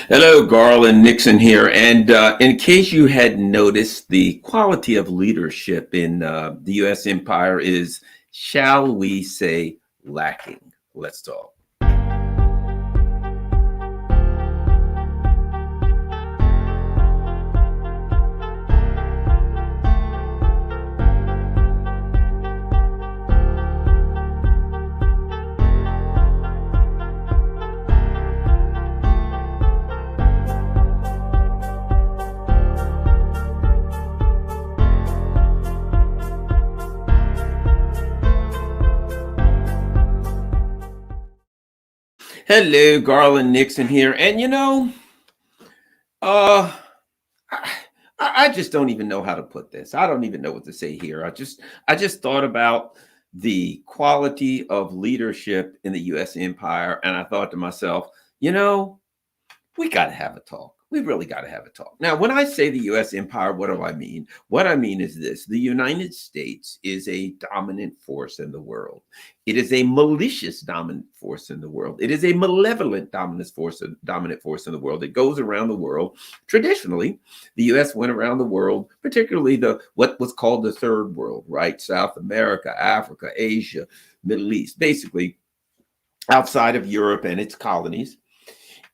Hello, Garland Nixon here. And in case you hadn't noticed, the quality of leadership in the U.S. empire is, shall we say, lacking. Let's talk. Hello, Garland Nixon here. And uh, I, I just don't even know how to put this. I don't even know what to say here. I just thought about the quality of leadership in the U.S. empire, and I thought to myself, you know, we got to have a talk. We really got to have a talk. Now, when I say the U.S. empire, what do I mean? What I mean is this: the United States is a dominant force in the world. It is a malicious dominant force in the world. It is a malevolent dominant force in the world. It goes around the world. Traditionally, the U.S. went around the world, particularly the what was called the Third World, right? South America, Africa, Asia, Middle East, basically outside of Europe and its colonies.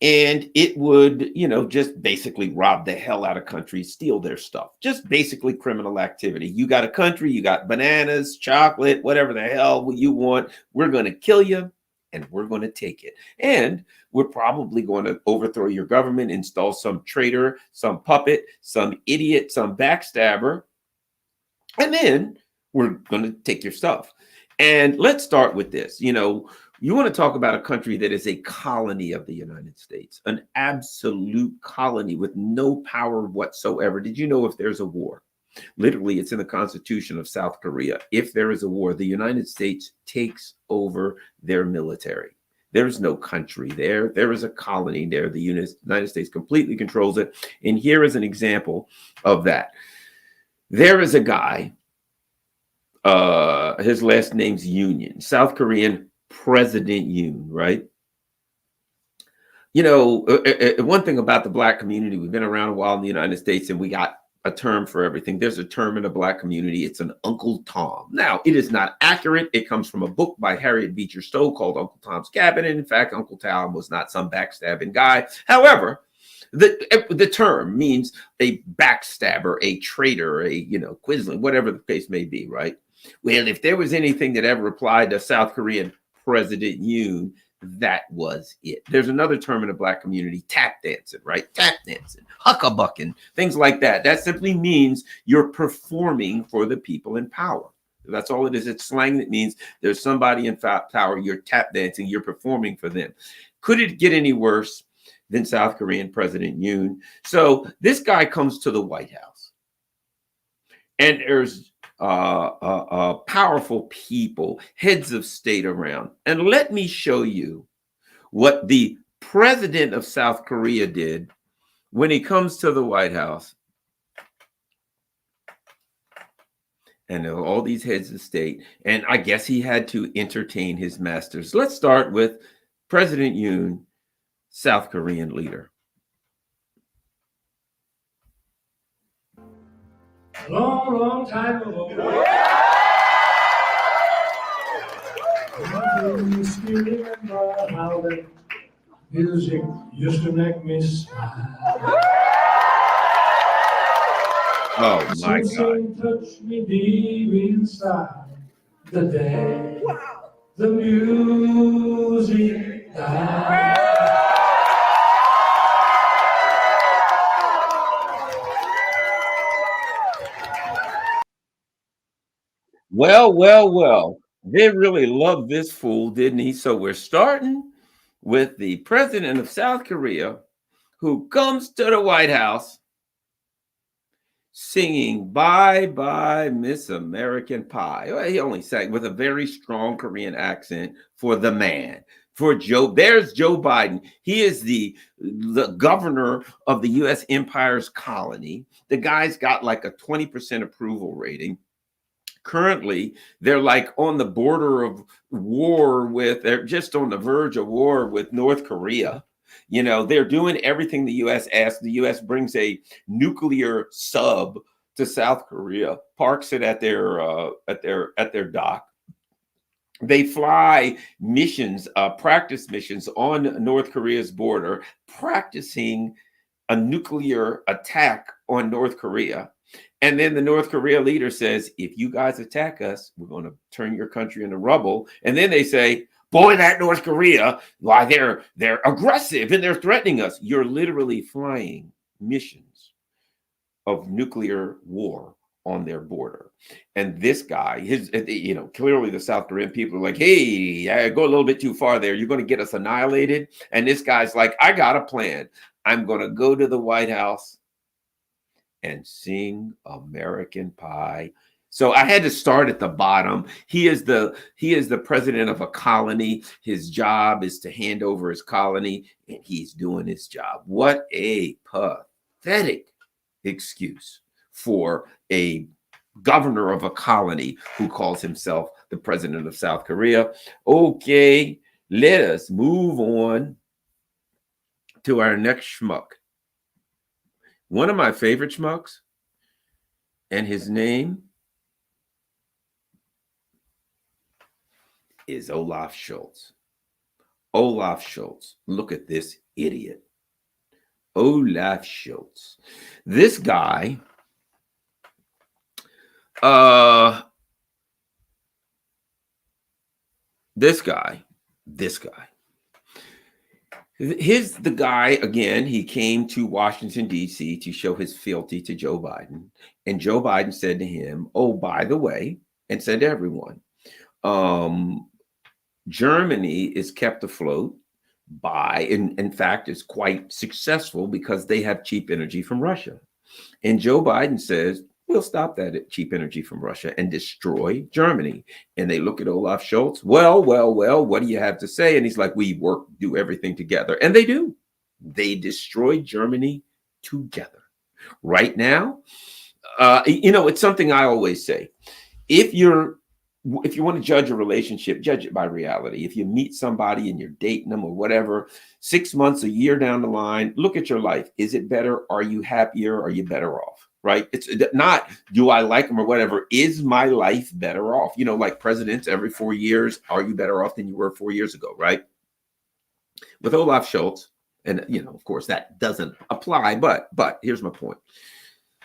And it would, just basically rob the hell out of countries, steal their stuff, just basically criminal activity. You got a country, you got bananas, chocolate, whatever the hell you want. We're going to kill you and we're going to take it. And we're probably going to overthrow your government, install some traitor, some puppet, some idiot, some backstabber. And then we're going to take your stuff. And let's start with this. You want to talk about a country that is a colony of the United States, an absolute colony with no power whatsoever. Did you know if there's a war? Literally, it's in the Constitution of South Korea. If there is a war, the United States takes over their military. There's no country there. There is a colony there. The United States completely controls it. And here is an example of that. There is a guy, his last name's Union, South Korean President Yoon, right? One thing about the Black community, we've been around a while in the United States and we got a term for everything. There's a term in the Black community. It's an Uncle Tom. Now, it is not accurate. It comes from a book by Harriet Beecher Stowe called Uncle Tom's Cabin. And in fact, Uncle Tom was not some backstabbing guy. However, the term means a backstabber, a traitor, a, quisling, whatever the case may be, right? Well, if there was anything that ever applied to South Korean President Yoon, that was it. There's another term in the Black community, tap dancing, right? Tap dancing, huckabucking, things like that. That simply means you're performing for the people in power. That's all it is. It's slang that means there's somebody in power, you're tap dancing, you're performing for them. Could it get any worse than South Korean President Yoon? So this guy comes to the White House, and there's powerful people, heads of state around. And let me show you what the president of South Korea did when he comes to the White House. And there are all these heads of state. And I guess he had to entertain his masters. Let's start with President Yoon, South Korean leader. A long, long time ago. I still remember how the music used to make me smile. Oh my God. Touched me deep inside the day the music died. Well. They really loved this fool, didn't he? So we're starting with the president of South Korea who comes to the White House singing Bye Bye Miss American Pie. Well, he only sang with a very strong Korean accent for the man. For Joe, there's Joe Biden. He is the governor of the U.S. empire's colony. The guy's got like a 20% approval rating. Currently, they're like on the border of war with, they're just on the verge of war with North Korea. They're doing everything the U.S. asks. The U.S. brings a nuclear sub to South Korea, parks it at their dock. They fly missions, practice missions on North Korea's border, practicing a nuclear attack on North Korea. And then the North Korea leader says, if you guys attack us, we're going to turn your country into rubble. And then they say, boy, that North Korea, why they're aggressive and they're threatening us. You're literally flying missions of nuclear war on their border. And this guy, clearly the South Korean people are like, hey, I go a little bit too far there. You're going to get us annihilated. And this guy's like, I got a plan. I'm going to go to the White House and sing American Pie. So I had to start at the bottom. He is the president of a colony. His job is to hand over his colony, and he's doing his job. What a pathetic excuse for a governor of a colony who calls himself the president of South Korea. Okay, let us move on to our next schmuck. One of my favorite schmucks, and his name is Olaf Scholz. Olaf Scholz. Look at this idiot. Olaf Scholz. This guy, this guy. The guy, again, he came to Washington, D.C. to show his fealty to Joe Biden. And Joe Biden said to him, oh, by the way, and said to everyone, Germany is kept afloat by, in fact, is quite successful because they have cheap energy from Russia. And Joe Biden says, we'll stop that cheap energy from Russia and destroy Germany. And they look at Olaf Scholz. Well, what do you have to say? And he's like, we do everything together. And they do. They destroy Germany together. Right now, it's something I always say. If you want to judge a relationship, judge it by reality. If you meet somebody and you're dating them or whatever, 6 months, a year down the line, look at your life. Is it better? Are you happier? Are you better off? Right? It's not, do I like them or whatever? Is my life better off? Like presidents every 4 years, are you better off than you were 4 years ago? Right? With Olaf Scholz, and of course that doesn't apply, but here's my point.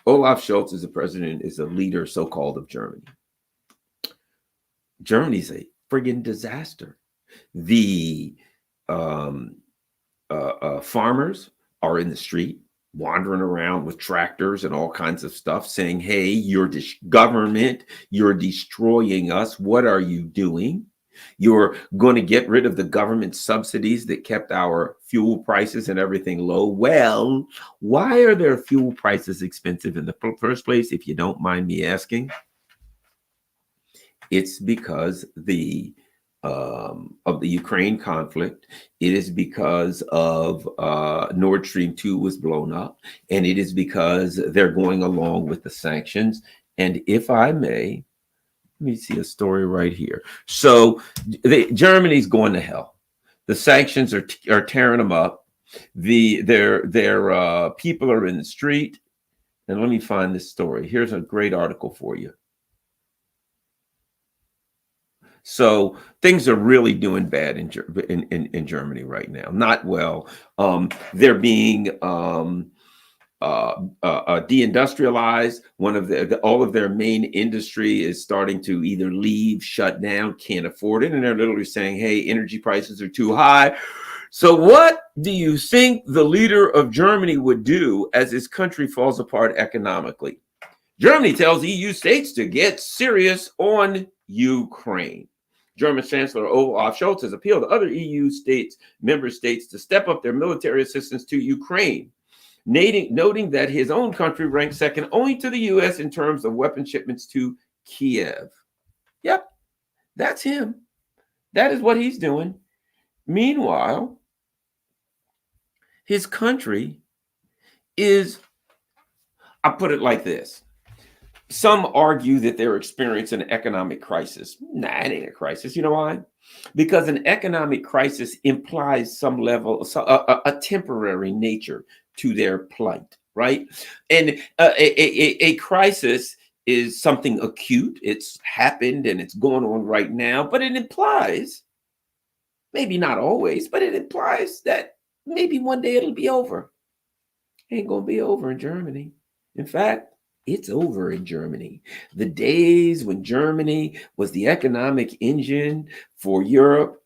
Olaf Scholz is a leader, so-called, of Germany. Germany's a friggin' disaster. The farmers are in the street, wandering around with tractors and all kinds of stuff, saying, hey, you're government, you're destroying us. What are you doing? You're going to get rid of the government subsidies that kept our fuel prices and everything low. Well, why are their fuel prices expensive in the first place, if you don't mind me asking? It's because of the Ukraine conflict. It is because of Nord Stream 2 was blown up, and it is because they're going along with the sanctions. And if I may, let me see a story right here. So Germany's going to hell. The sanctions are tearing them up. Their people are in the street. And let me find this story. Here's a great article for you. So things are really doing bad in Germany right now. Not well. They're being deindustrialized. All of their main industry is starting to either leave, shut down, can't afford it, and they're literally saying, "Hey, energy prices are too high." So, what do you think the leader of Germany would do as his country falls apart economically? Germany tells EU states to get serious on Ukraine. German Chancellor Olaf Scholz has appealed to other EU member states to step up their military assistance to Ukraine, noting that his own country ranks second only to the U.S. in terms of weapon shipments to Kiev. Yep, that's him. That is what he's doing. Meanwhile, his country is, I put it like this. Some argue that they're experiencing an economic crisis. Nah, it ain't a crisis. You know why? Because an economic crisis implies some level, a temporary nature to their plight, right? And a crisis is something acute. It's happened and it's going on right now, but it implies, maybe not always, but it implies that maybe one day it'll be over. It ain't going to be over in Germany. In fact, it's over in Germany. The days when Germany was the economic engine for Europe,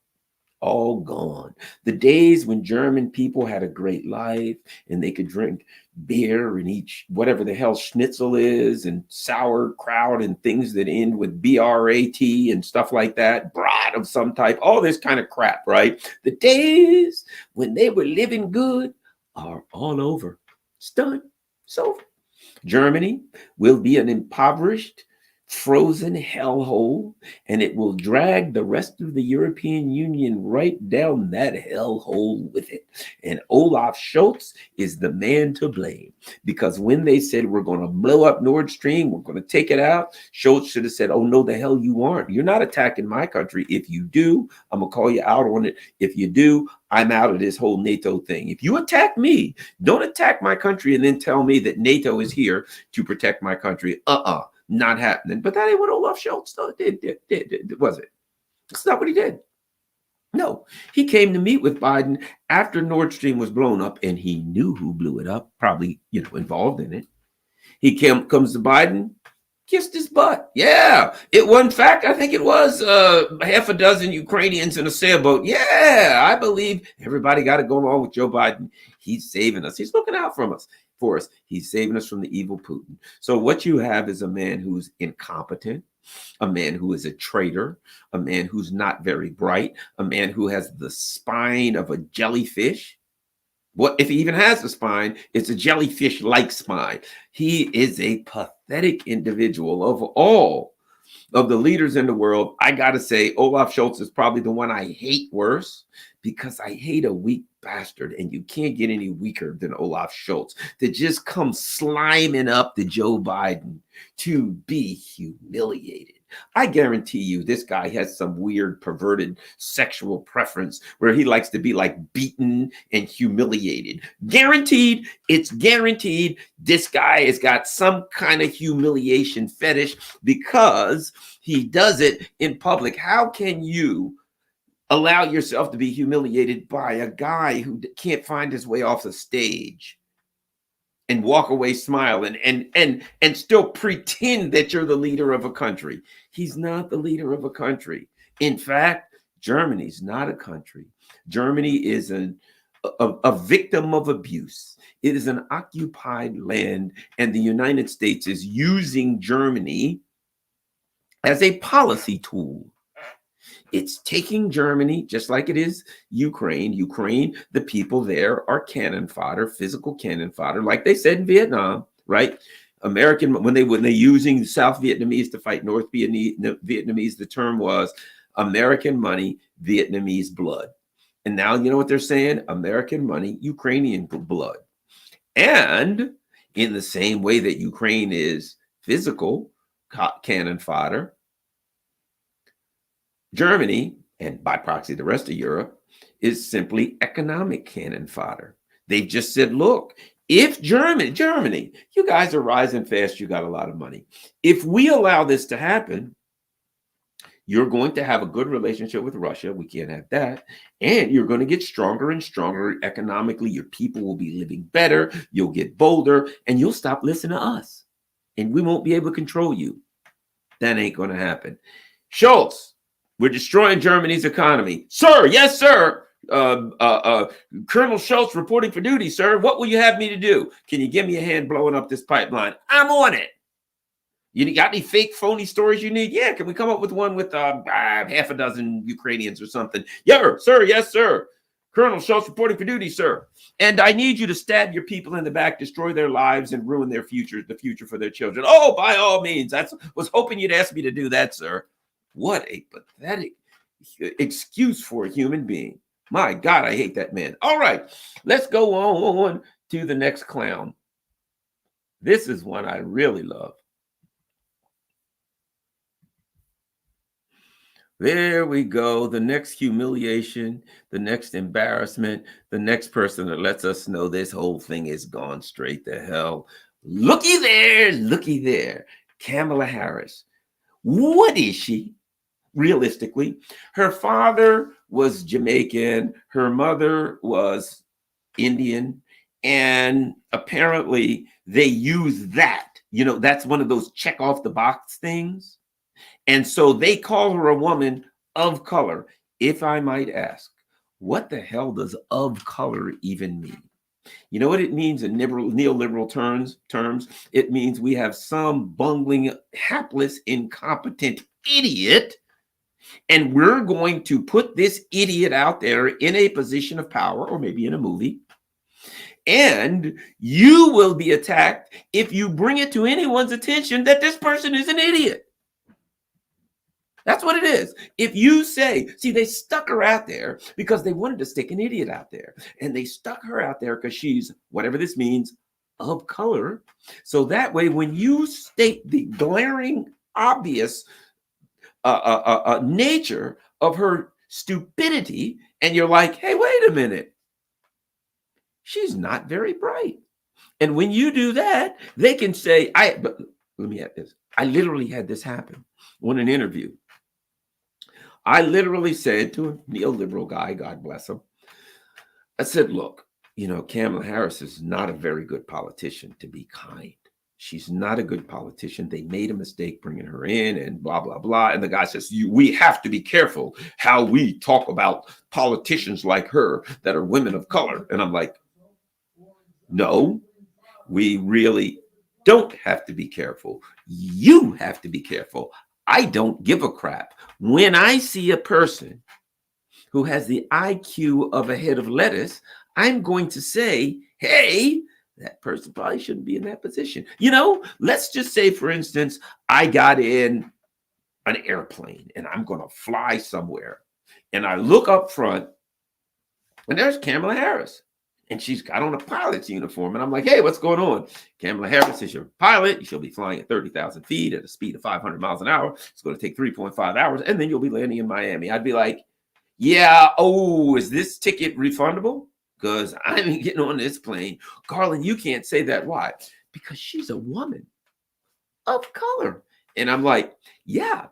all gone. The days when German people had a great life and they could drink beer and eat whatever the hell schnitzel is and sauerkraut and things that end with BRAT and stuff like that, brat of some type, all this kind of crap, right? The days when they were living good are all over. It's done. It's over. Germany will be an impoverished, frozen hellhole, and it will drag the rest of the European Union right down that hellhole with it. And Olaf Scholz is the man to blame, because when they said we're going to blow up Nord Stream, we're going to take it out, Scholz should have said, oh, no, the hell you aren't. You're not attacking my country. If you do, I'm going to call you out on it. If you do, I'm out of this whole NATO thing. If you attack me, don't attack my country and then tell me that NATO is here to protect my country. Not happening. But that ain't what Olaf Scholz did, was it? That's not what he did. No, he came to meet with Biden after Nord Stream was blown up, and he knew who blew it up, probably, involved in it. He comes to Biden, kissed his butt. Yeah, it was, in fact, I think it was half a dozen Ukrainians in a sailboat. Yeah, I believe everybody got to go along with Joe Biden. He's saving us. He's looking out for us. He's saving us from the evil Putin. So what you have is a man who's incompetent, a man who is a traitor, a man who's not very bright, a man who has the spine of a jellyfish. What if he even has a spine? It's a jellyfish-like spine. He is a pathetic individual. Of all of the leaders in the world, I got to say Olaf Scholz is probably the one I hate worse, because I hate a weak bastard, and you can't get any weaker than Olaf Scholz to just come sliming up to Joe Biden to be humiliated. I guarantee you this guy has some weird perverted sexual preference where he likes to be like beaten and humiliated. Guaranteed, it's guaranteed this guy has got some kind of humiliation fetish because he does it in public. How can you allow yourself to be humiliated by a guy who can't find his way off the stage and walk away smiling and still pretend that you're the leader of a country? He's not the leader of a country. In fact, Germany's not a country. Germany is a victim of abuse. It is an occupied land, and the United States is using Germany as a policy tool. It's taking Germany, just like it is Ukraine. Ukraine, the people there are cannon fodder, physical cannon fodder, like they said in Vietnam, right? American, when they're using South Vietnamese to fight North Vietnamese, the term was American money, Vietnamese blood. And now you know what they're saying? American money, Ukrainian blood. And in the same way that Ukraine is physical cannon fodder, Germany, and by proxy the rest of Europe, is simply economic cannon fodder. They've just said, look, if Germany, you guys are rising fast, you got a lot of money. If we allow this to happen, you're going to have a good relationship with Russia. We can't have that. And you're going to get stronger and stronger economically. Your people will be living better. You'll get bolder, and you'll stop listening to us. And we won't be able to control you. That ain't going to happen. Scholz, we're destroying Germany's economy. Sir, yes, sir. Colonel Scholz reporting for duty, sir. What will you have me to do? Can you give me a hand blowing up this pipeline? I'm on it. You got any fake, phony stories you need? Yeah, can we come up with one with half a dozen Ukrainians or something? Yeah, sir. Yes, sir. Colonel Scholz reporting for duty, sir. And I need you to stab your people in the back, destroy their lives, and ruin their future, the future for their children. Oh, by all means. I was hoping you'd ask me to do that, sir. What a pathetic excuse for a human being. My God, I hate that man. All right, let's go on to the next clown. This is one I really love. There we go. The next humiliation, the next embarrassment, the next person that lets us know this whole thing is gone straight to hell. Looky there, looky there. Kamala Harris. What is she? Realistically, her father was Jamaican, her mother was Indian, and apparently they use that. That's one of those check off the box things. And so they call her a woman of color. If I might ask, what the hell does of color even mean? You know what it means in neoliberal terms? It means we have some bungling, hapless, incompetent idiot, and we're going to put this idiot out there in a position of power, or maybe in a movie, and you will be attacked if you bring it to anyone's attention that this person is an idiot. That's what it is. If you say, see, they stuck her out there because they wanted to stick an idiot out there. And they stuck her out there because she's, whatever this means, of color. So that way, when you state the glaring, obvious nature of her stupidity, and you're like, hey, wait a minute, she's not very bright. And when you do that, they can say, but let me add this. I literally had this happen on an interview. I literally said to a neoliberal guy, God bless him, I said, look, Kamala Harris is not a very good politician, to be kind. She's not a good politician. They made a mistake bringing her in and blah, blah, blah. And the guy says, we have to be careful how we talk about politicians like her that are women of color. And I'm like, no, we really don't have to be careful. You have to be careful. I don't give a crap. When I see a person who has the IQ of a head of lettuce, I'm going to say, hey, that person probably shouldn't be in that position. Let's just say, for instance, I got in an airplane and I'm going to fly somewhere. And I look up front and there's Kamala Harris. And she's got on a pilot's uniform. And I'm like, hey, what's going on? Kamala Harris is your pilot. She'll be flying at 30,000 feet at a speed of 500 miles an hour. It's going to take 3.5 hours. And then you'll be landing in Miami. I'd be like, yeah, is this ticket refundable? Because I ain't getting on this plane. Garland, you can't say that. Why? Because she's a woman of color. And I'm like, yeah,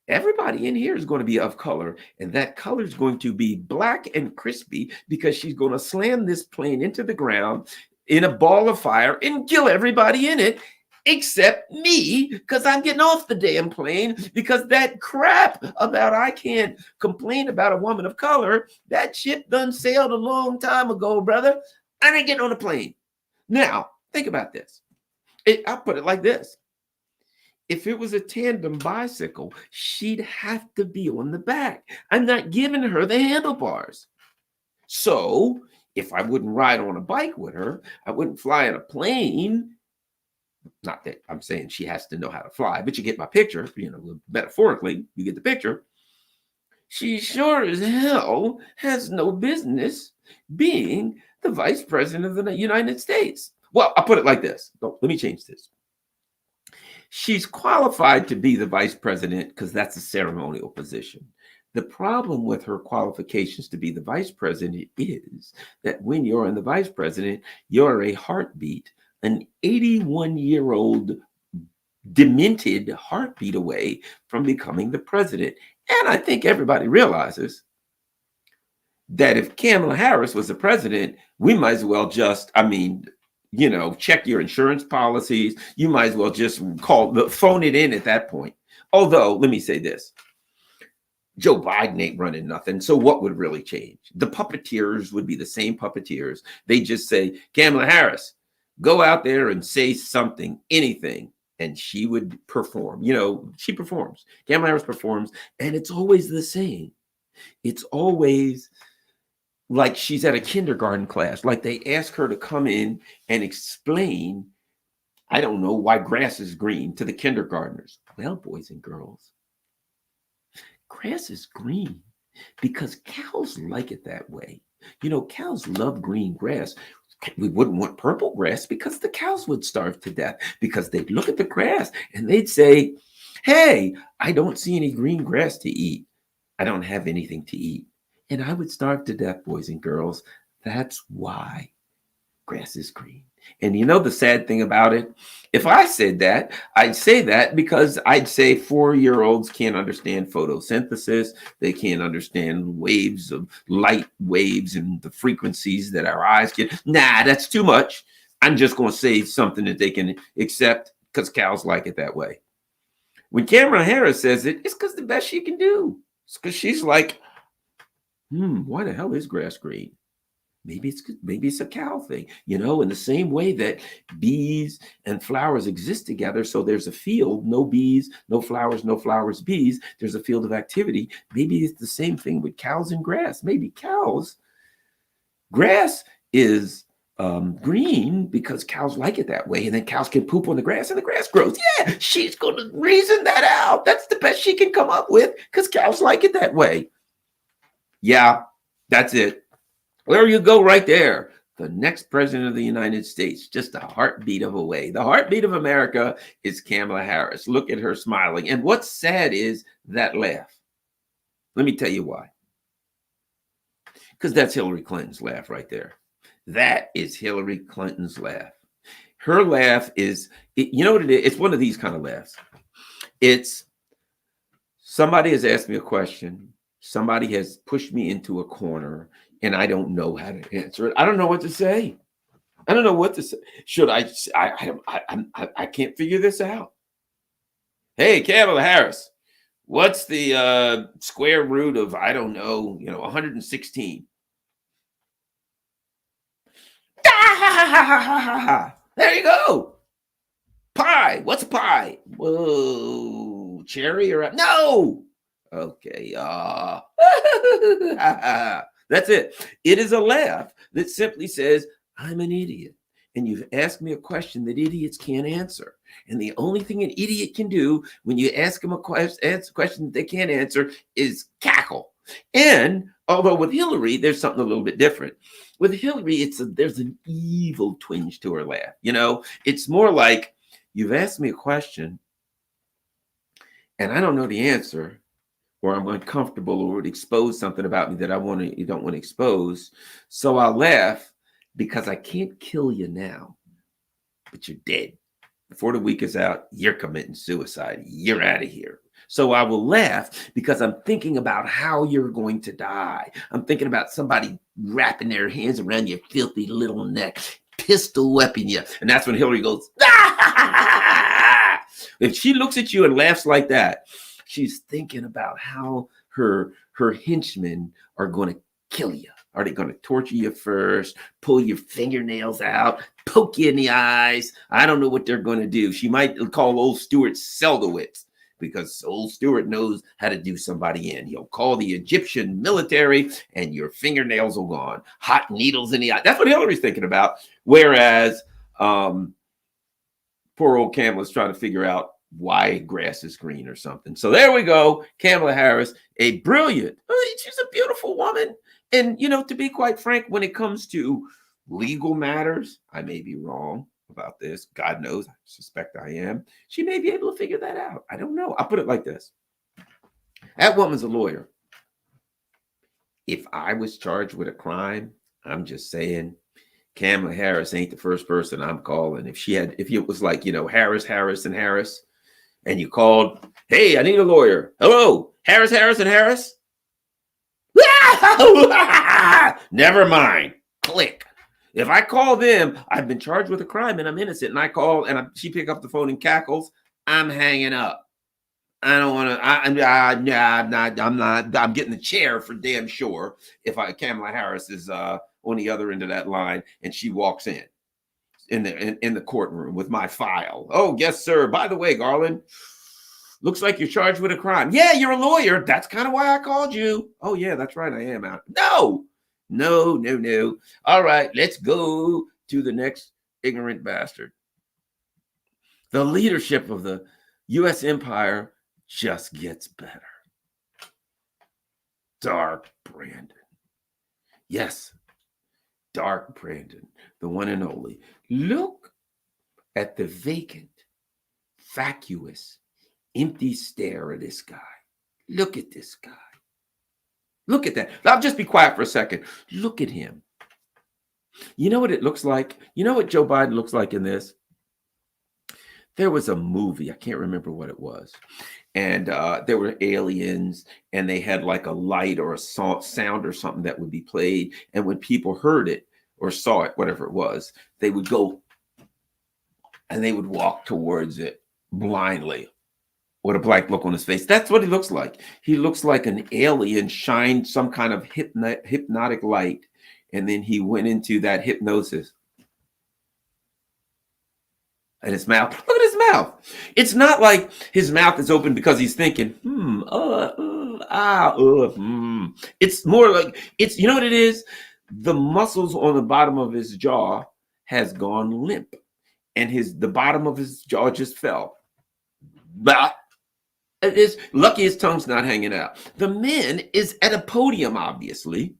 everybody in here is going to be of color. And that color is going to be black and crispy because she's going to slam this plane into the ground in a ball of fire and kill everybody in it, except me, because I'm getting off the damn plane, because that crap about I can't complain about a woman of color, that ship done sailed a long time ago, brother. I ain't getting on a plane. Now, think about this. I'll put it like this. If it was a tandem bicycle, she'd have to be on the back. I'm not giving her the handlebars. So if I wouldn't ride on a bike with her, I wouldn't fly in a plane. Not that I'm saying she has to know how to fly, but you get my picture, metaphorically, you get the picture. She sure as hell has no business being the vice president of the United States. Well, I'll put it like this. Let me change this. She's qualified to be the vice president because that's a ceremonial position. The problem with her qualifications to be the vice president is that when you're in the vice president, you're a heartbeat, an 81-year-old demented heartbeat away from becoming the president. And I think everybody realizes that if Kamala Harris was the president, we might as well just, check your insurance policies. You might as well just phone it in at that point. Although, let me say this. Joe Biden ain't running nothing. So what would really change? The puppeteers would be the same puppeteers. They just say, Kamala Harris, go out there and say something, anything. And she would perform. She performs. Kamala Harris performs. And it's always the same. It's always like she's at a kindergarten class, like they ask her to come in and explain, I don't know, why grass is green to the kindergartners. Well, boys and girls, grass is green because cows like it that way. Cows love green grass. We wouldn't want purple grass because the cows would starve to death, because they'd look at the grass and they'd say, hey, I don't see any green grass to eat. I don't have anything to eat. And I would starve to death, boys and girls. That's why grass is green. And you know the sad thing about it? If I said that, I'd say that because I'd say 4-year-olds can't understand photosynthesis. They can't understand waves of light waves and the frequencies that our eyes get. Nah, that's too much. I'm just going to say something that they can accept because cows like it that way. When Kamala Harris says it, it's because the best she can do. It's because she's like, why the hell is grass green? Maybe it's a cow thing, in the same way that bees and flowers exist together. So there's a field, no bees, no flowers, bees. There's a field of activity. Maybe it's the same thing with cows and grass. Maybe grass is green because cows like it that way. And then cows can poop on the grass and the grass grows. Yeah, she's going to reason that out. That's the best she can come up with because cows like it that way. Yeah, that's it. There you go right there. The next president of the United States, just a heartbeat of away. The heartbeat of America is Kamala Harris. Look at her smiling. And what's sad is that laugh. Let me tell you why. Because that's Hillary Clinton's laugh right there. That is Hillary Clinton's laugh. Her laugh is, you know what it is? It's one of these kind of laughs. It's somebody has asked me a question. Somebody has pushed me into a corner and I don't know how to answer it. I don't know what to say. I don't know what to say. Should I can't figure this out. Hey, Kamala Harris, what's the square root of, 116? There you go. Pie. What's pie? Whoa, cherry or no? Okay. That's it. It is a laugh that simply says, I'm an idiot. And you've asked me a question that idiots can't answer. And the only thing an idiot can do when you ask them a question that they can't answer is cackle. And although with Hillary, there's something a little bit different. With Hillary, there's an evil twinge to her laugh. It's more like you've asked me a question and I don't know the answer, or I'm uncomfortable, or would expose something about me that you don't want to expose. So I'll laugh because I can't kill you now, but you're dead. Before the week is out, you're committing suicide. You're out of here. So I will laugh because I'm thinking about how you're going to die. I'm thinking about somebody wrapping their hands around your filthy little neck, pistol whipping you. And that's when Hillary goes, ah! If she looks at you and laughs like that, she's thinking about how her henchmen are going to kill you. Are they going to torture you first, pull your fingernails out, poke you in the eyes? I don't know what they're going to do. She might call old Stuart Seldowitz because old Stuart knows how to do somebody in. He'll call the Egyptian military and your fingernails are gone. Hot needles in the eye. That's what Hillary's thinking about. Whereas poor old Kamala's trying to figure out why grass is green or something. So there we go. Kamala Harris, a brilliant, she's a beautiful woman. And, to be quite frank, when it comes to legal matters, I may be wrong about this. God knows, I suspect I am. She may be able to figure that out. I don't know. I'll put it like this. That woman's a lawyer. If I was charged with a crime, I'm just saying, Kamala Harris ain't the first person I'm calling. If it was like, Harris, and you called, hey, I need a lawyer. Hello, Harris, and Harris. Never mind. Click. If I call them, I've been charged with a crime and I'm innocent. And I call and she pick up the phone and cackles. I'm hanging up. I don't want to. I'm not. I'm getting the chair for damn sure. If Kamala Harris is on the other end of that line and she walks in the courtroom with my file. Oh, yes, sir. By the way, Garland, looks like you're charged with a crime. Yeah, you're a lawyer. That's kind of why I called you. Oh, yeah, that's right. I am out. No. All right, let's go to the next ignorant bastard. The leadership of the U.S. empire just gets better. Dark Brandon. Yes, Dark Brandon, the one and only. Look at the vacant, vacuous, empty stare of this guy. Look at this guy. Look at that. I'll just be quiet for a second. Look at him. You know what it looks like? You know what Joe Biden looks like in this? There was a movie, I can't remember what it was. And there were aliens, and they had like a light or a sound or something that would be played. And when people heard it or saw it, whatever it was, they would go and they would walk towards it blindly with a blank look on his face. That's what he looks like. He looks like an alien shined some kind of hypnotic light, and then he went into that hypnosis. And his mouth, look at his mouth. It's not like his mouth is open because he's thinking, It's more like, you know what it is? The muscles on the bottom of his jaw has gone limp, and the bottom of his jaw just fell. But it is lucky his tongue's not hanging out. The man is at a podium, obviously.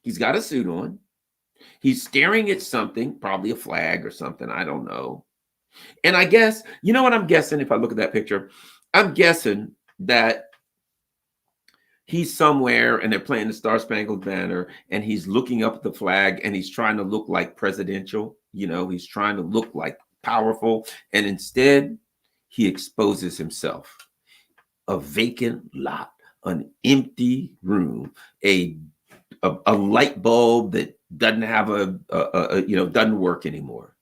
He's got a suit on. He's staring at something, probably a flag or something. I don't know. And I guess, you know what I'm guessing if I look at that picture? I'm guessing that he's somewhere and they're playing the Star Spangled Banner and he's looking up at the flag and he's trying to look like presidential. You know, he's trying to look like powerful. And instead, he exposes himself. A vacant lot, an empty room, a light bulb that doesn't have doesn't work anymore.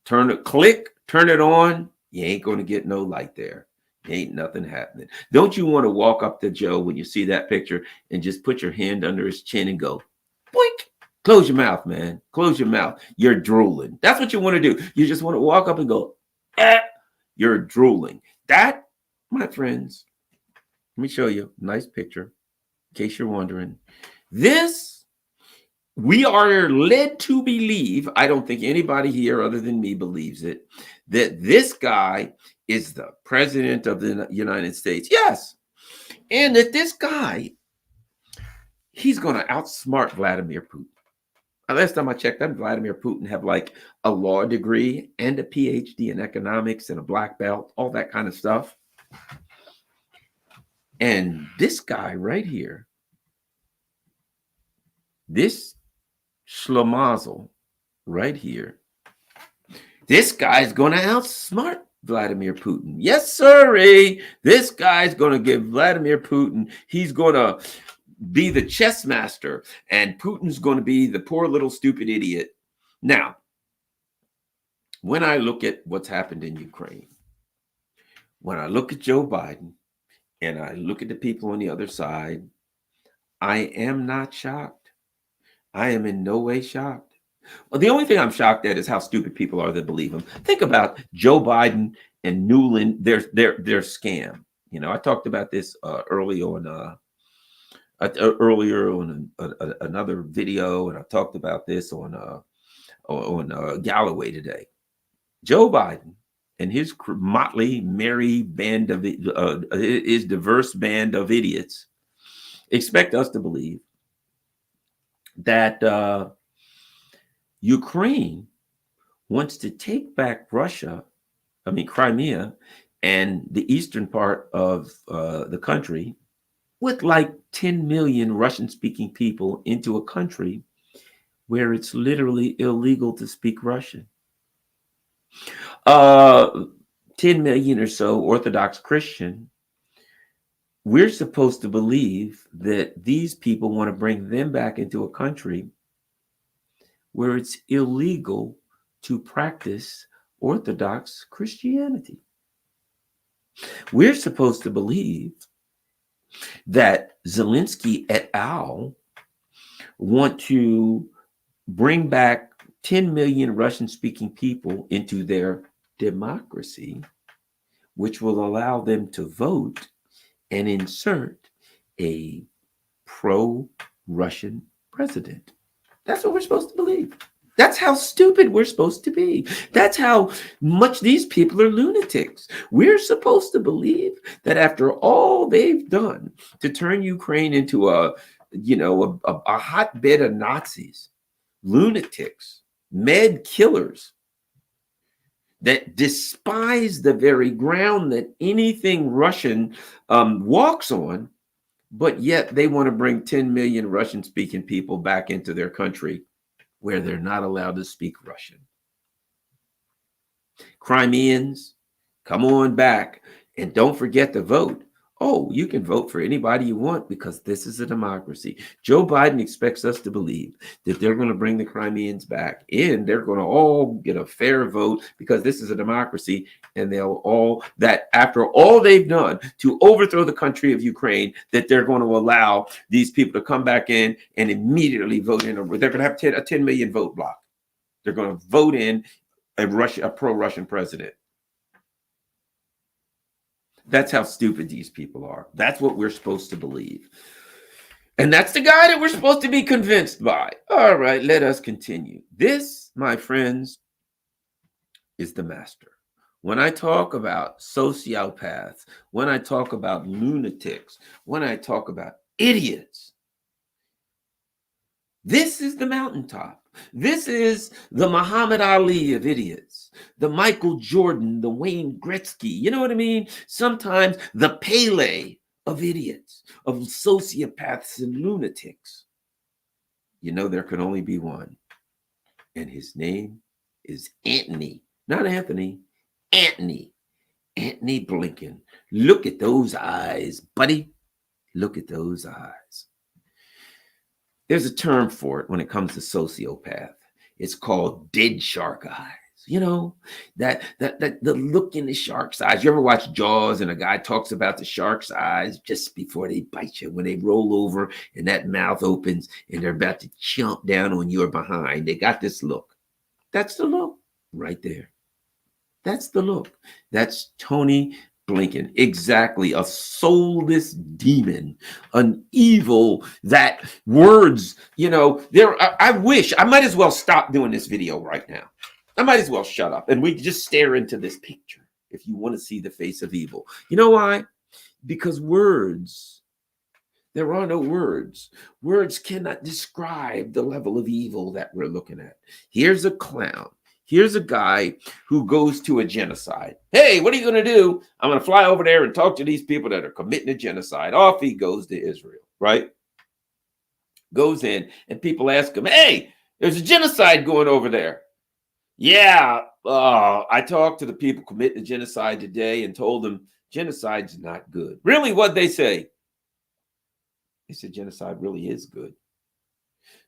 Turn it on. You ain't going to get no light there. Ain't nothing happening. Don't you want to walk up to Joe when you see that picture and just put your hand under his chin and go, boink? Close your mouth, man. Close your mouth. You're drooling. That's what you want to do. You just want to walk up and go, you're drooling. That, my friends, let me show you a nice picture in case you're wondering. This, we are led to believe, I don't think anybody here other than me believes it, that this guy is the president of the United States. Yes. And that this guy, he's going to outsmart Vladimir Putin. Last time I checked, that Vladimir Putin have like a law degree and a PhD in economics and a black belt, all that kind of stuff. And this guy right here, this Schlemazel right here, this guy's going to outsmart Vladimir Putin. Yes, sirree. This guy's going to give Vladimir Putin, he's going to be the chess master, and Putin's going to be the poor little stupid idiot. Now, when I look at what's happened in Ukraine, when I look at Joe Biden, and I look at the people on the other side, I am not shocked. I am in no way shocked. Well, the only thing I'm shocked at is how stupid people are that believe him. Think about Joe Biden and Newland, their scam. You know, I talked about this earlier on another video, and I talked about this on Galloway today. Joe Biden and his motley, merry band of his diverse band of idiots expect us to believe that Ukraine wants to take back Crimea, and the eastern part of the country with like 10 million Russian-speaking people into a country where it's literally illegal to speak Russian. 10 million or so Orthodox Christian. We're supposed to believe that these people want to bring them back into a country where it's illegal to practice Orthodox Christianity. We're supposed to believe that Zelensky et al. Want to bring back 10 million Russian-speaking people into their democracy, which will allow them to vote and insert a pro-Russian president. That's what we're supposed to believe. That's how stupid we're supposed to be. That's how much these people are lunatics. We're supposed to believe that after all they've done to turn Ukraine into a hotbed of Nazis, lunatics, med killers that despise the very ground that anything Russian walks on, but yet they want to bring 10 million Russian-speaking people back into their country where they're not allowed to speak Russian. Crimeans, come on back and don't forget to vote. Oh, you can vote for anybody you want because this is a democracy. Joe Biden expects us to believe that they're going to bring the Crimeans back and they're going to all get a fair vote because this is a democracy, and they'll all, that after all they've done to overthrow the country of Ukraine, that they're going to allow these people to come back in and immediately vote in. They're going to have a 10 million vote block. They're going to vote in a pro-Russian president. That's how stupid these people are. That's what we're supposed to believe. And that's the guy that we're supposed to be convinced by. All right, let us continue. This, my friends, is the master. When I talk about sociopaths, when I talk about lunatics, when I talk about idiots, this is the mountaintop. This is the Muhammad Ali of idiots, the Michael Jordan, the Wayne Gretzky. You know what I mean? Sometimes the Pele of idiots, of sociopaths and lunatics. You know, there can only be one. And his name is Antony, not Anthony, Antony. Antony Blinken. Look at those eyes, buddy. Look at those eyes. There's a term for it when it comes to sociopath. It's called dead shark eyes. You know, that the look in the shark's eyes. You ever watch Jaws and a guy talks about the shark's eyes just before they bite you, when they roll over and that mouth opens and they're about to chomp down on your behind. They got this look. That's the look right there. That's the look. That's Tony Blinken. Exactly. A soulless demon, an evil, that words, you know, I wish I might as well stop doing this video right now. I might as well shut up and we just stare into this picture if you want to see the face of evil. You know why? Because words, there are no words. Words cannot describe the level of evil that we're looking at. Here's a clown. Here's a guy who goes to a genocide. Hey, what are you going to do? I'm going to fly over there and talk to these people that are committing a genocide. Off he goes to Israel, right? Goes in and people ask him, hey, there's a genocide going over there. Yeah, I talked to the people committing the genocide today and told them genocide's not good. Really, what'd they say? They said genocide really is good.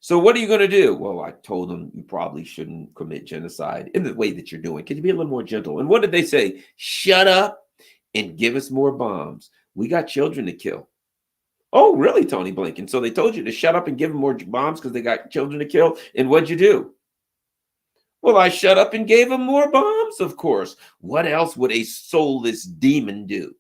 So what are you going to do? Well, I told them you probably shouldn't commit genocide in the way that you're doing. Can you be a little more gentle? And what did they say? Shut up and give us more bombs. We got children to kill. Oh, really, Tony Blinken? So they told you to shut up and give them more bombs because they got children to kill. And what'd you do? Well, I shut up and gave them more bombs, of course. What else would a soulless demon do?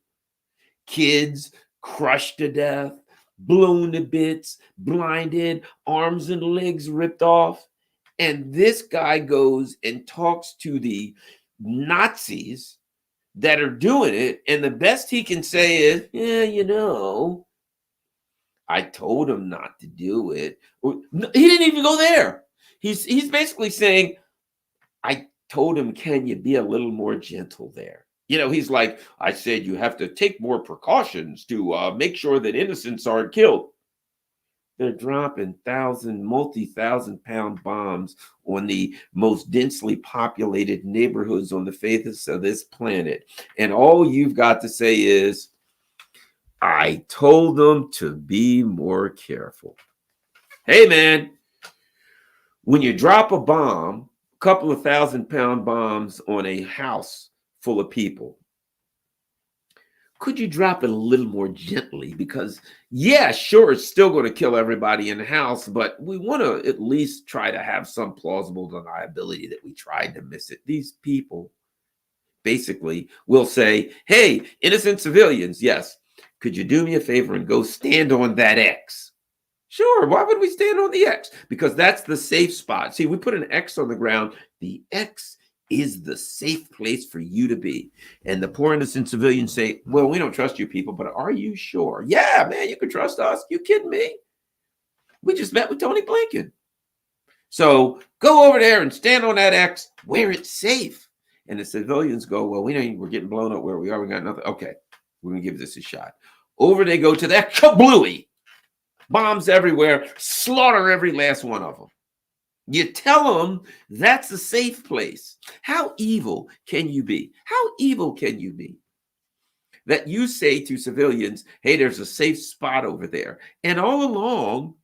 Kids crushed to death, blown to bits, blinded, arms and legs ripped off. And this guy goes and talks to the Nazis that are doing it. And the best he can say is, yeah, you know, I told him not to do it. He didn't even go there. He's basically saying, I told him, can you be a little more gentle there? You know, he's like, I said, you have to take more precautions to make sure that innocents aren't killed. They're dropping multi-thousand pound bombs on the most densely populated neighborhoods on the face of this planet. And all you've got to say is, I told them to be more careful. Hey, man, when you drop a bomb, couple of 1,000-pound bombs on a house full of people, could you drop it a little more gently? Because, yeah, sure, it's still going to kill everybody in the house, but we want to at least try to have some plausible deniability that we tried to miss it. These people basically will say, hey, innocent civilians, yes, could you do me a favor and go stand on that X? Sure, why would we stand on the X? Because that's the safe spot. See, we put an X on the ground. The X is the safe place for you to be. And the poor innocent civilians say, well, we don't trust you people, but are you sure? Yeah, man, you can trust us. You kidding me? We just met with Tony Blinken. So go over there and stand on that X where it's safe. And the civilians go, well, we're getting blown up where we are. We got nothing. Okay, we're going to give this a shot. Over they go to that kablooey. Bombs everywhere, slaughter every last one of them. You tell them that's a safe place. How evil can you be? How evil can you be? That you say to civilians, hey, there's a safe spot over there. And all along,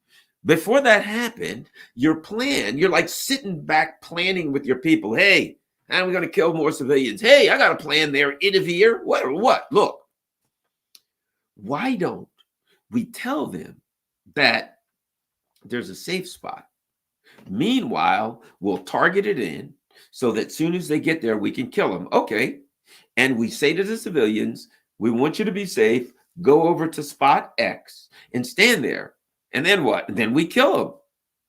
before that happened, your plan, you're like sitting back planning with your people. Hey, how are we going to kill more civilians? Hey, I got a plan there. Interfere? What? Look, why don't we tell them that there's a safe spot? Meanwhile, we'll target it in so that soon as they get there, we can kill them. Okay. And we say to the civilians, we want you to be safe. Go over to spot X and stand there. And then what? And then we kill them.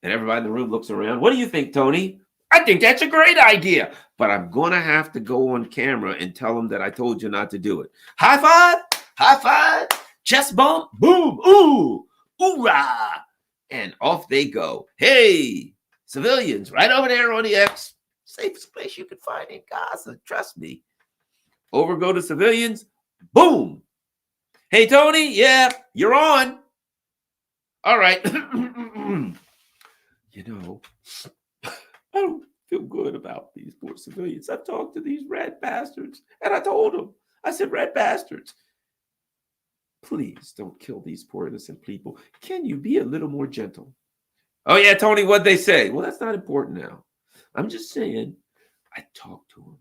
And everybody in the room looks around. What do you think, Tony? I think that's a great idea. But I'm going to have to go on camera and tell them that I told you not to do it. High five. High five. Chest bump. Boom. Ooh. Hoorah. And off they go. Hey, civilians, right over there on the X. Safest place you can find in Gaza. Trust me. Over go to civilians. Boom. Hey, Tony. Yeah, you're on. All right. You know, I don't feel good about these poor civilians. I've talked to these red bastards, and I told them, I said, red bastards, please don't kill these poor innocent people. Can you be a little more gentle? Oh, yeah, Tony, what'd they say? Well, that's not important now. I'm just saying, I talked to them,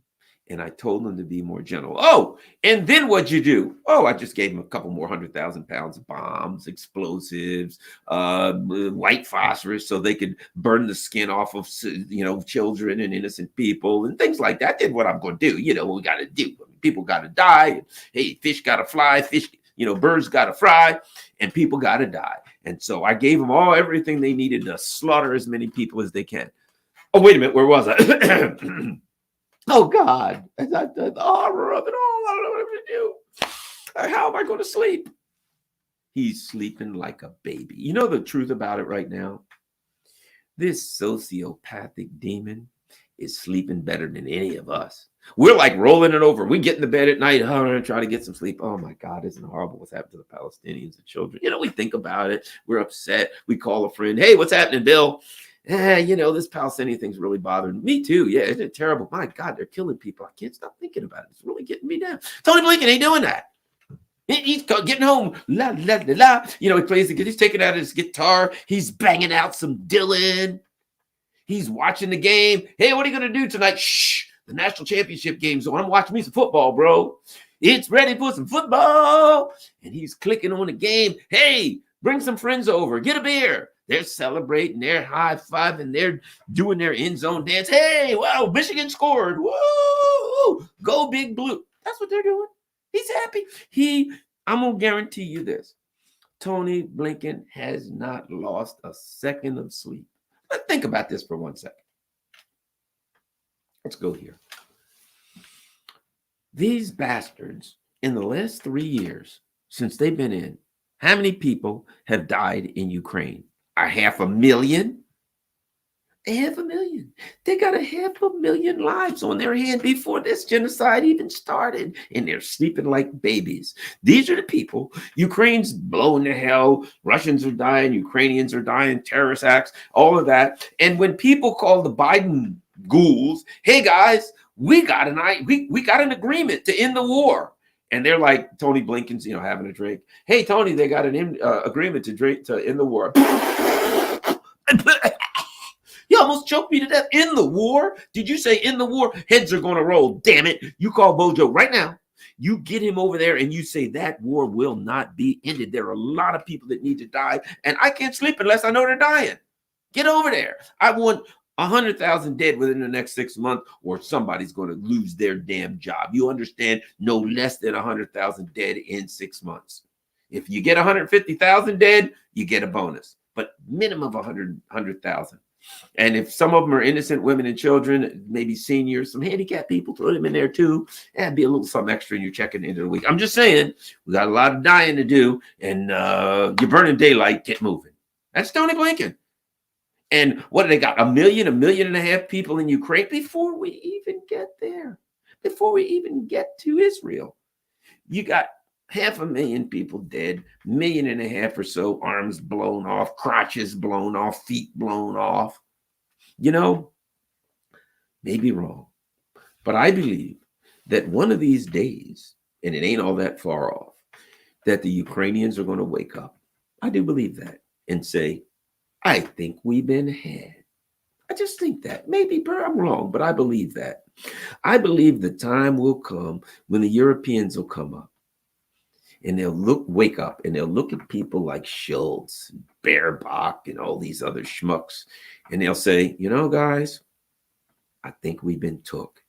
and I told them to be more gentle. Oh, and then what'd you do? Oh, I just gave them a couple more 100,000 pounds of bombs, explosives, white phosphorus, so they could burn the skin off of, children and innocent people and things like that. I did what I'm going to do. You know what we got to do. People got to die. Hey, fish got to fly. Birds got to fry, and people got to die. And so I gave them everything they needed to slaughter as many people as they can. Oh, wait a minute. Where was I? Oh, God. The horror of it all. I don't know what to do. How am I going to sleep? He's sleeping like a baby. You know the truth about it right now? This sociopathic demon is sleeping better than any of us. We're like rolling it over. We get in the bed at night. Oh, I'm trying to get some sleep. Oh, my God, isn't it horrible what's happened to the Palestinians and children? We think about it. We're upset. We call a friend. Hey, what's happening, Bill? This Palestinian thing's really bothering me too. Yeah, isn't it terrible? My God, they're killing people. I can't stop thinking about it. It's really getting me down. Tony Blinken ain't doing that. He's getting home. La, la, la, la. He plays he's taking out his guitar. He's banging out some Dylan. He's watching the game. Hey, what are you going to do tonight? Shh. The national championship game's on. I'm watching me some football, bro. It's ready for some football. And he's clicking on the game. Hey, bring some friends over. Get a beer. They're celebrating. They're high-fiving. They're doing their end zone dance. Hey, wow, Michigan scored. Woo! Go Big Blue. That's what they're doing. He's happy. I'm going to guarantee you this. Tony Blinken has not lost a second of sleep. Let's think about this for 1 second. Let's go here. These bastards, in the last 3 years, since they've been in, how many people have died in Ukraine? 500,000? 500,000. They got 500,000 lives on their hand before this genocide even started, and they're sleeping like babies. These are the people. Ukraine's blowing to hell. Russians are dying. Ukrainians are dying. Terrorist acts, all of that. And when people call the Biden ghouls, hey guys, we got an agreement to end the war. And they're like, Tony Blinken's, having a drink. Hey, Tony, they got an agreement to end the war. You almost choked me to death. In the war? Did you say in the war? Heads are going to roll. Damn it. You call Bojo right now. You get him over there and you say that war will not be ended. There are a lot of people that need to die. And I can't sleep unless I know they're dying. Get over there. I want 100,000 dead within the next 6 months, or somebody's going to lose their damn job. You understand? No less than 100,000 dead in 6 months. If you get 150,000 dead, you get a bonus, but minimum of 100,000. And if some of them are innocent women and children, maybe seniors, some handicapped people, throw them in there too. And be a little something extra in your check at the end of the week. I'm just saying, we got a lot of dying to do, and you're burning daylight. Get moving. That's Tony Blinken. And what do they got? 1 million, 1.5 million people in Ukraine before we even get there, before we even get to Israel. You got 500,000 people dead, 1.5 million or so arms blown off, crotches blown off, feet blown off. You know, maybe wrong, but I believe that one of these days, and it ain't all that far off, that the Ukrainians are going to wake up. I do believe that and say, I think we've been had. I just think that. Maybe I'm wrong, but I believe that. I believe the time will come when the Europeans will come up and they'll wake up and they'll look at people like Schultz, Baerbock, and all these other schmucks, and they'll say, you know, guys, I think we've been took.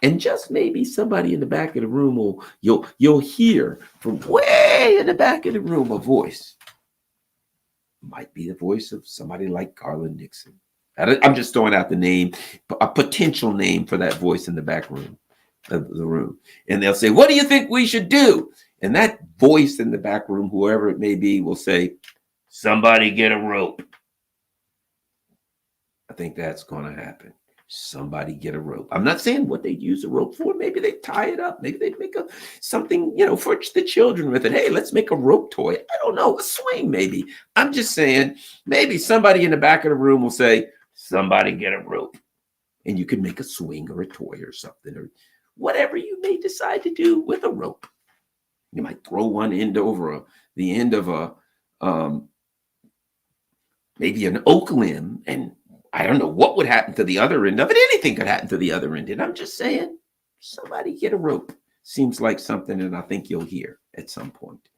And just maybe somebody in the back of the room will you'll hear from way in the back of the room a voice. Might be the voice of somebody like Garland Nixon. I'm just throwing out the name, a potential name for that voice in the back room of the room. And they'll say, what do you think we should do? And that voice in the back room, whoever it may be, will say, somebody get a rope. I think that's going to happen. Somebody get a rope. I'm not saying what they'd use a rope for. Maybe they tie it up. Maybe they'd make something, for the children with it. Hey, let's make a rope toy. I don't know, a swing maybe. I'm just saying maybe somebody in the back of the room will say, somebody get a rope. And you can make a swing or a toy or something or whatever you may decide to do with a rope. You might throw one end over the end of maybe an oak limb, and I don't know what would happen to the other end of it. Anything could happen to the other end. And I'm just saying, somebody get a rope. Seems like something that I think you'll hear at some point.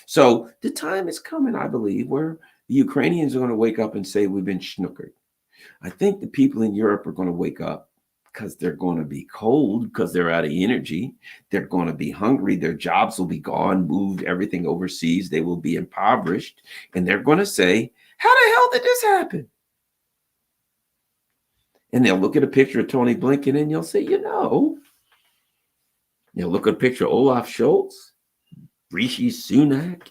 So the time is coming, I believe, where the Ukrainians are going to wake up and say, we've been snookered. I think the people in Europe are going to wake up because they're going to be cold, because they're out of energy. They're going to be hungry. Their jobs will be gone, moved, everything overseas. They will be impoverished. And they're going to say, how the hell did this happen? And they'll look at a picture of Tony Blinken and you'll say, they'll look at a picture of Olaf Scholz, Rishi Sunak.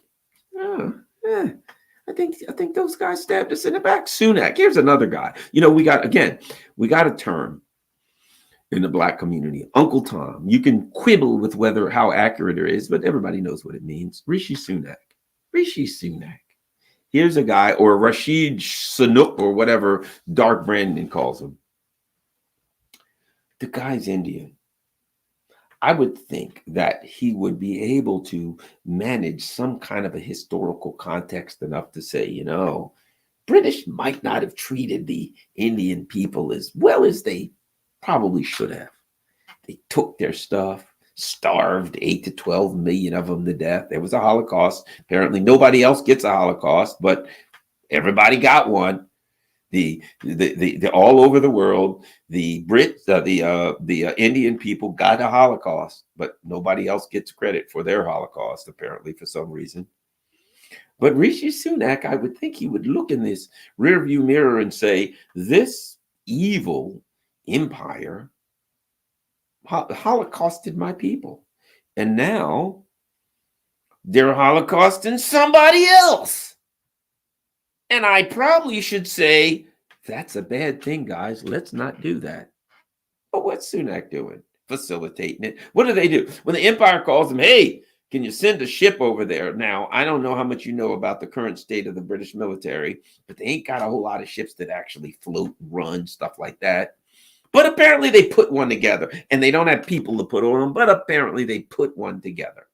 I think those guys stabbed us in the back. Sunak, here's another guy. We got a term in the Black community, Uncle Tom. You can quibble with how accurate it is, but everybody knows what it means. Rishi Sunak. Here's a guy, or Rashid Sunak, or whatever Dark Brandon calls him. The guy's Indian. I would think that he would be able to manage some kind of a historical context enough to say, British might not have treated the Indian people as well as they probably should have. They took their stuff, starved 8 to 12 million of them to death. There was a Holocaust. Apparently nobody else gets a Holocaust, but everybody got one. The all over the world, the Brits, the Indian people got a Holocaust, but nobody else gets credit for their Holocaust, apparently, for some reason. But Rishi Sunak, I would think he would look in this rearview mirror and say, this evil empire holocausted my people. And now they're holocausting somebody else. And I probably should say, that's a bad thing, guys. Let's not do that. But what's Sunak doing? Facilitating it. What do they do? When the empire calls them, hey, can you send a ship over there? Now, I don't know how much you know about the current state of the British military, but they ain't got a whole lot of ships that actually float, run, stuff like that. But apparently they put one together, and they don't have people to put on them, but apparently they put one together.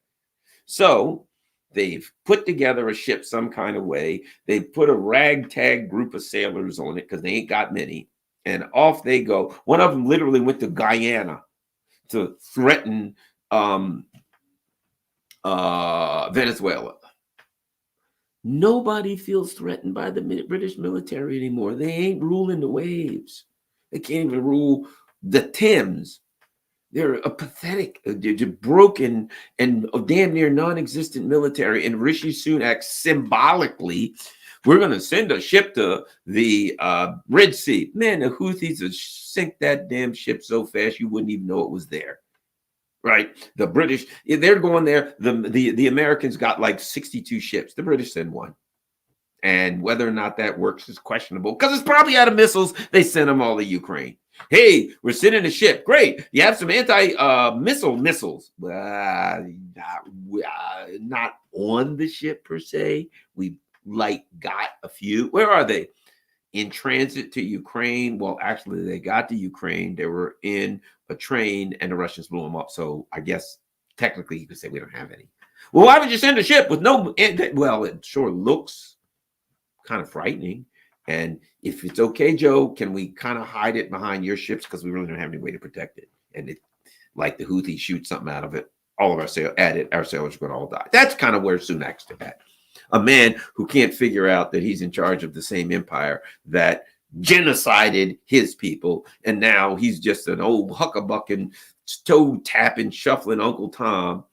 So they've put together a ship some kind of way. They've put a ragtag group of sailors on it because they ain't got many. And off they go. One of them literally went to Guyana to threaten Venezuela. Nobody feels threatened by the British military anymore. They ain't ruling the waves. They can't even rule the Thames. They're a pathetic, broken, and damn near non-existent military. And Rishi Sunak symbolically, we're going to send a ship to the Red Sea. Man, the Houthis would sink that damn ship so fast you wouldn't even know it was there. Right? The British, they're going there. The Americans got like 62 ships. The British send one. And whether or not that works is questionable because it's probably out of missiles. They sent them all to Ukraine. Hey, we're sending a ship. Great. You have some missiles. Not on the ship per se. We got a few. Where are they? In transit to Ukraine. Well, actually, they got to Ukraine. They were in a train and the Russians blew them up. So I guess technically you could say we don't have any. Well, why would you send a ship with no? Well, it sure looks kind of frightening. And if it's okay, Joe, can we kind of hide it behind your ships because we really don't have any way to protect it? And it, like the Houthis shoot something out of it, all of our sailors are going to all die. That's kind of where Sunak's at. A man who can't figure out that he's in charge of the same empire that genocided his people, and now he's just an old huckabucking, toe-tapping, shuffling Uncle Tom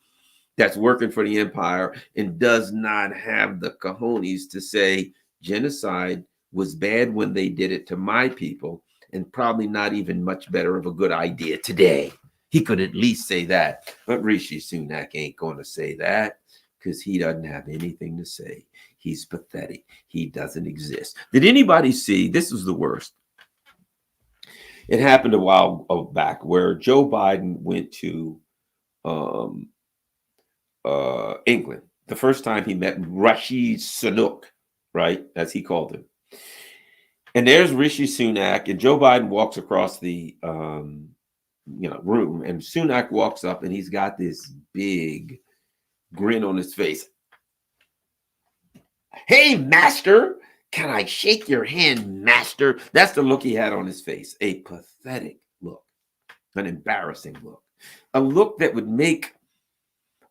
that's working for the empire and does not have the cojones to say genocide was bad when they did it to my people and probably not even much better of a good idea today. He could at least say that, but Rishi Sunak ain't going to say that because he doesn't have anything to say. He's pathetic. He doesn't exist. Did anybody see, this was the worst. It happened a while back where Joe Biden went to England. The first time he met Rishi Sunak, right, as he called him. And there's Rishi Sunak, and Joe Biden walks across the room, and Sunak walks up, and he's got this big grin on his face. Hey, master, can I shake your hand, master? That's the look he had on his face. A pathetic look, an embarrassing look, a look that would make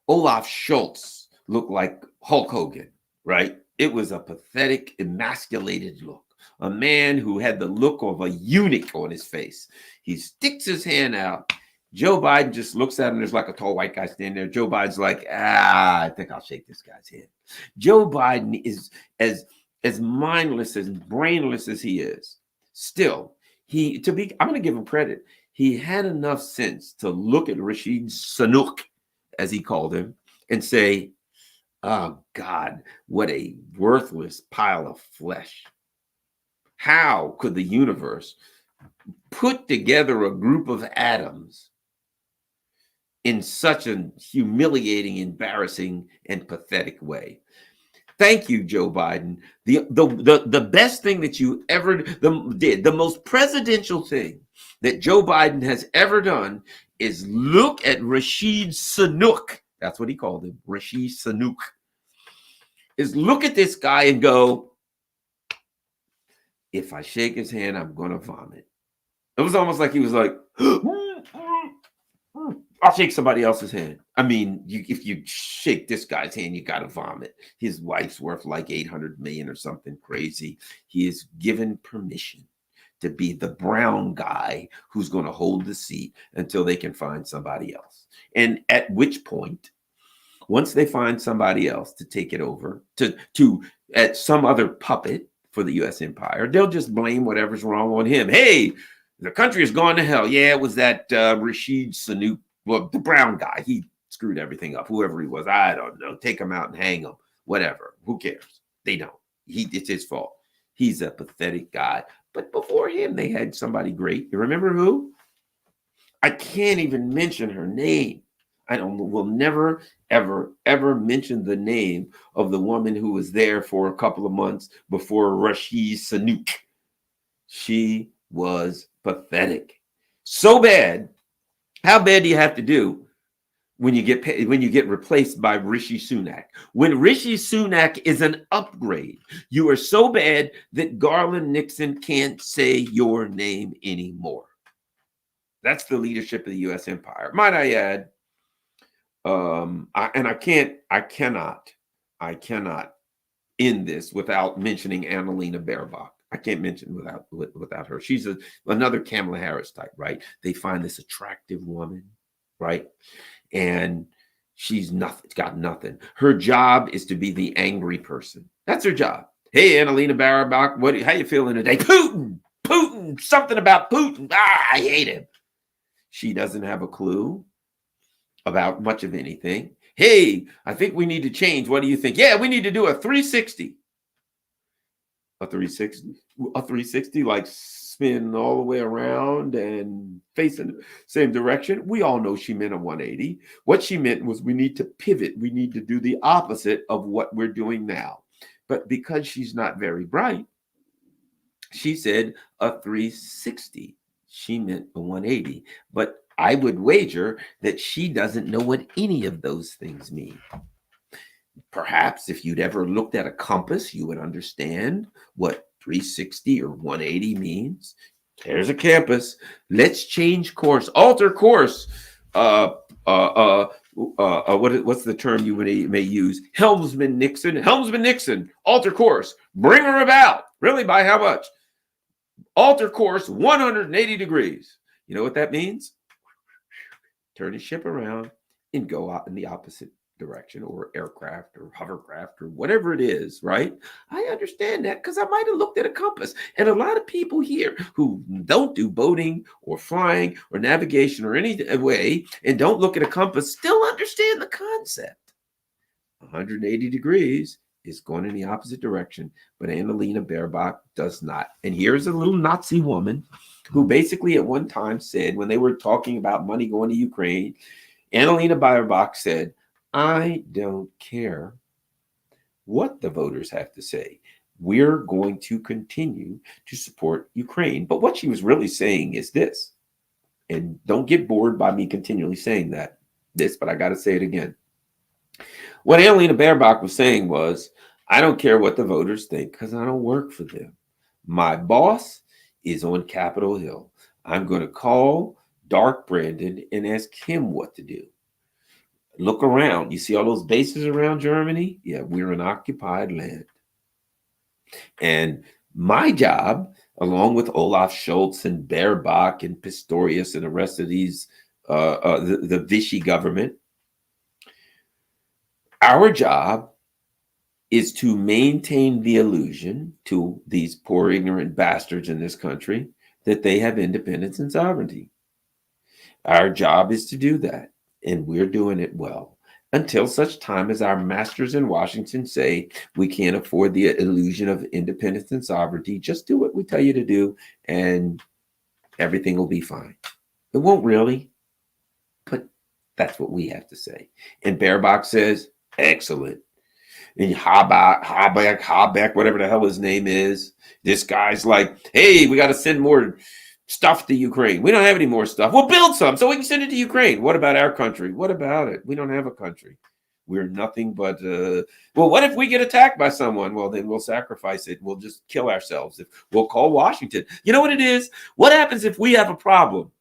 Olaf Schultz look like Hulk Hogan, right? It was a pathetic, emasculated look. A man who had the look of a eunuch on his face. He sticks his hand out. Joe Biden just looks at him. There's like a tall white guy standing there. Joe Biden's like, I think I'll shake this guy's hand. Joe Biden is as mindless, as brainless as he is. Still, I'm going to give him credit. He had enough sense to look at Rishi Sunak, as he called him, and say, oh, God, what a worthless pile of flesh. How could the universe put together a group of atoms in such a humiliating, embarrassing, and pathetic way? Thank you, Joe Biden. The best thing that you ever did, the most presidential thing that Joe Biden has ever done is look at Rashid Sunak. That's what he called him, Rashid Sunak. Is look at this guy and go, if I shake his hand, I'm going to vomit. It was almost like he was like, I'll shake somebody else's hand. I mean, if you shake this guy's hand, you got to vomit. His wife's worth like 800 million or something crazy. He is given permission to be the brown guy who's going to hold the seat until they can find somebody else. And at which point, once they find somebody else to take it over, to at some other puppet for the U.S. empire, they'll just blame whatever's wrong on him. Hey, the country has gone to hell. Yeah, it was that Rashid Sunak, well, the brown guy. He screwed everything up. Whoever he was, I don't know. Take him out and hang him. Whatever. Who cares? They don't. It's his fault. He's a pathetic guy. But before him, they had somebody great. You remember who? I can't even mention her name. Will never, ever, ever mention the name of the woman who was there for a couple of months before Rashid Sunak. She was pathetic. So bad. How bad do you have to do when you get replaced by Rishi Sunak? When Rishi Sunak is an upgrade, you are so bad that Garland Nixon can't say your name anymore. That's the leadership of the U.S. empire. Might I add? I cannot end this without mentioning Annalena Baerbock. I can't mention without her. She's another Kamala Harris type, right? They find this attractive woman, right? And she's got nothing. Her job is to be the angry person. That's her job. Hey, Annalena Baerbock, how you feeling today? Putin, something about Putin. I hate him. She doesn't have a clue about much of anything. Hey, I think we need to change. What do you think? Yeah, we need to do a 360. A 360? A 360 like spin all the way around and facing the same direction. We all know she meant a 180. What she meant was we need to pivot. We need to do the opposite of what we're doing now. But because she's not very bright, she said a 360. She meant a 180. But I would wager that she doesn't know what any of those things mean. Perhaps if you'd ever looked at a compass, you would understand what 360 or 180 means. There's a campus. Let's change course, alter course. What's the term you may use? Helmsman Nixon, alter course, bring her about. Really, by how much? Alter course 180 degrees. You know what that means? Turn the ship around and go out in the opposite direction, or aircraft or hovercraft or whatever it is, right? I understand that because I might have looked at a compass. And a lot of people here who don't do boating or flying or navigation or any way and don't look at a compass still understand the concept. 180 degrees is going in the opposite direction, but Annalena Baerbock does not. And here's a little Nazi woman who basically at one time said, when they were talking about money going to Ukraine, Annalena Baerbock said, I don't care what the voters have to say. We're going to continue to support Ukraine. But what she was really saying is this, and don't get bored by me continually saying this, but I got to say it again. What Annalena Baerbock was saying was, I don't care what the voters think because I don't work for them. My boss is on Capitol Hill. I'm going to call Dark Brandon and ask him what to do. Look around. You see all those bases around Germany? Yeah, we're in occupied land. And my job, along with Olaf Scholz and Baerbock and Pistorius and the rest of these, the Vichy government, our job is to maintain the illusion to these poor, ignorant bastards in this country that they have independence and sovereignty. Our job is to do that. And we're doing it well until such time as our masters in Washington say we can't afford the illusion of independence and sovereignty. Just do what we tell you to do and everything will be fine. It won't really, but that's what we have to say. And Baerbock says, excellent. And Habeck, whatever the hell his name is, this guy's like, hey, we got to send more stuff to Ukraine. We don't have any more stuff. We'll build some so we can send it to Ukraine. What about our country? What about it? We don't have a country. We're nothing but, well, what if we get attacked by someone? Well, then we'll sacrifice it. We'll just kill ourselves. We'll call Washington. You know what it is? What happens if we have a problem?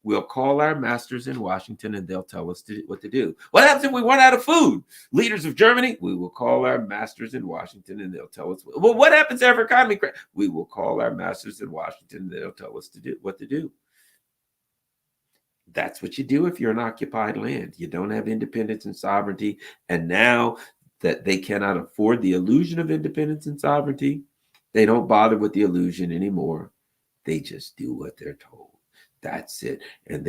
We'll call our masters in Washington and they'll tell us what to do. What happens if we run out of food? Leaders of Germany, we will call our masters in Washington and they'll tell us. Well, what happens if our economy crashes? We will call our masters in Washington and they'll tell us what to do. That's what you do if you're in occupied land. You don't have independence and sovereignty. And now that they cannot afford the illusion of independence and sovereignty, they don't bother with the illusion anymore. They just do what they're told. That's it. And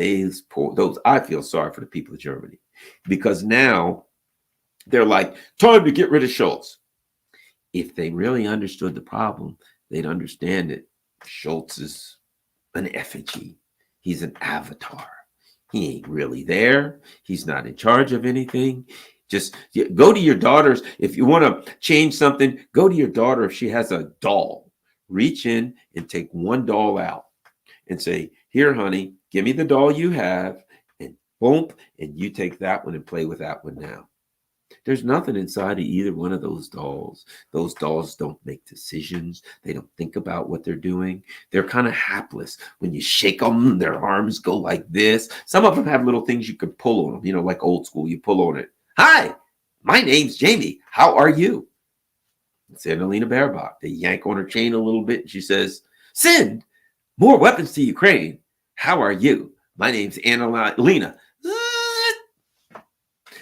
I feel sorry for the people of Germany because now they're like, time to get rid of Scholz. If they really understood the problem, they'd understand that Scholz is an effigy. He's an avatar. He ain't really there. He's not in charge of anything. Just go to your daughters. If you want to change something, go to your daughter. If she has a doll, reach in and take one doll out and say, here, honey, give me the doll you have, and boom, and you take that one and play with that one now. There's nothing inside of either one of those dolls. Those dolls don't make decisions. They don't think about what they're doing. They're kind of hapless. When you shake them, their arms go like this. Some of them have little things you can pull on them, like old school. You pull on it. Hi, my name's Jamie. How are you? It's Annalena Baerbock. They yank on her chain a little bit, and she says, send more weapons to Ukraine. How are you? My name's Annalena.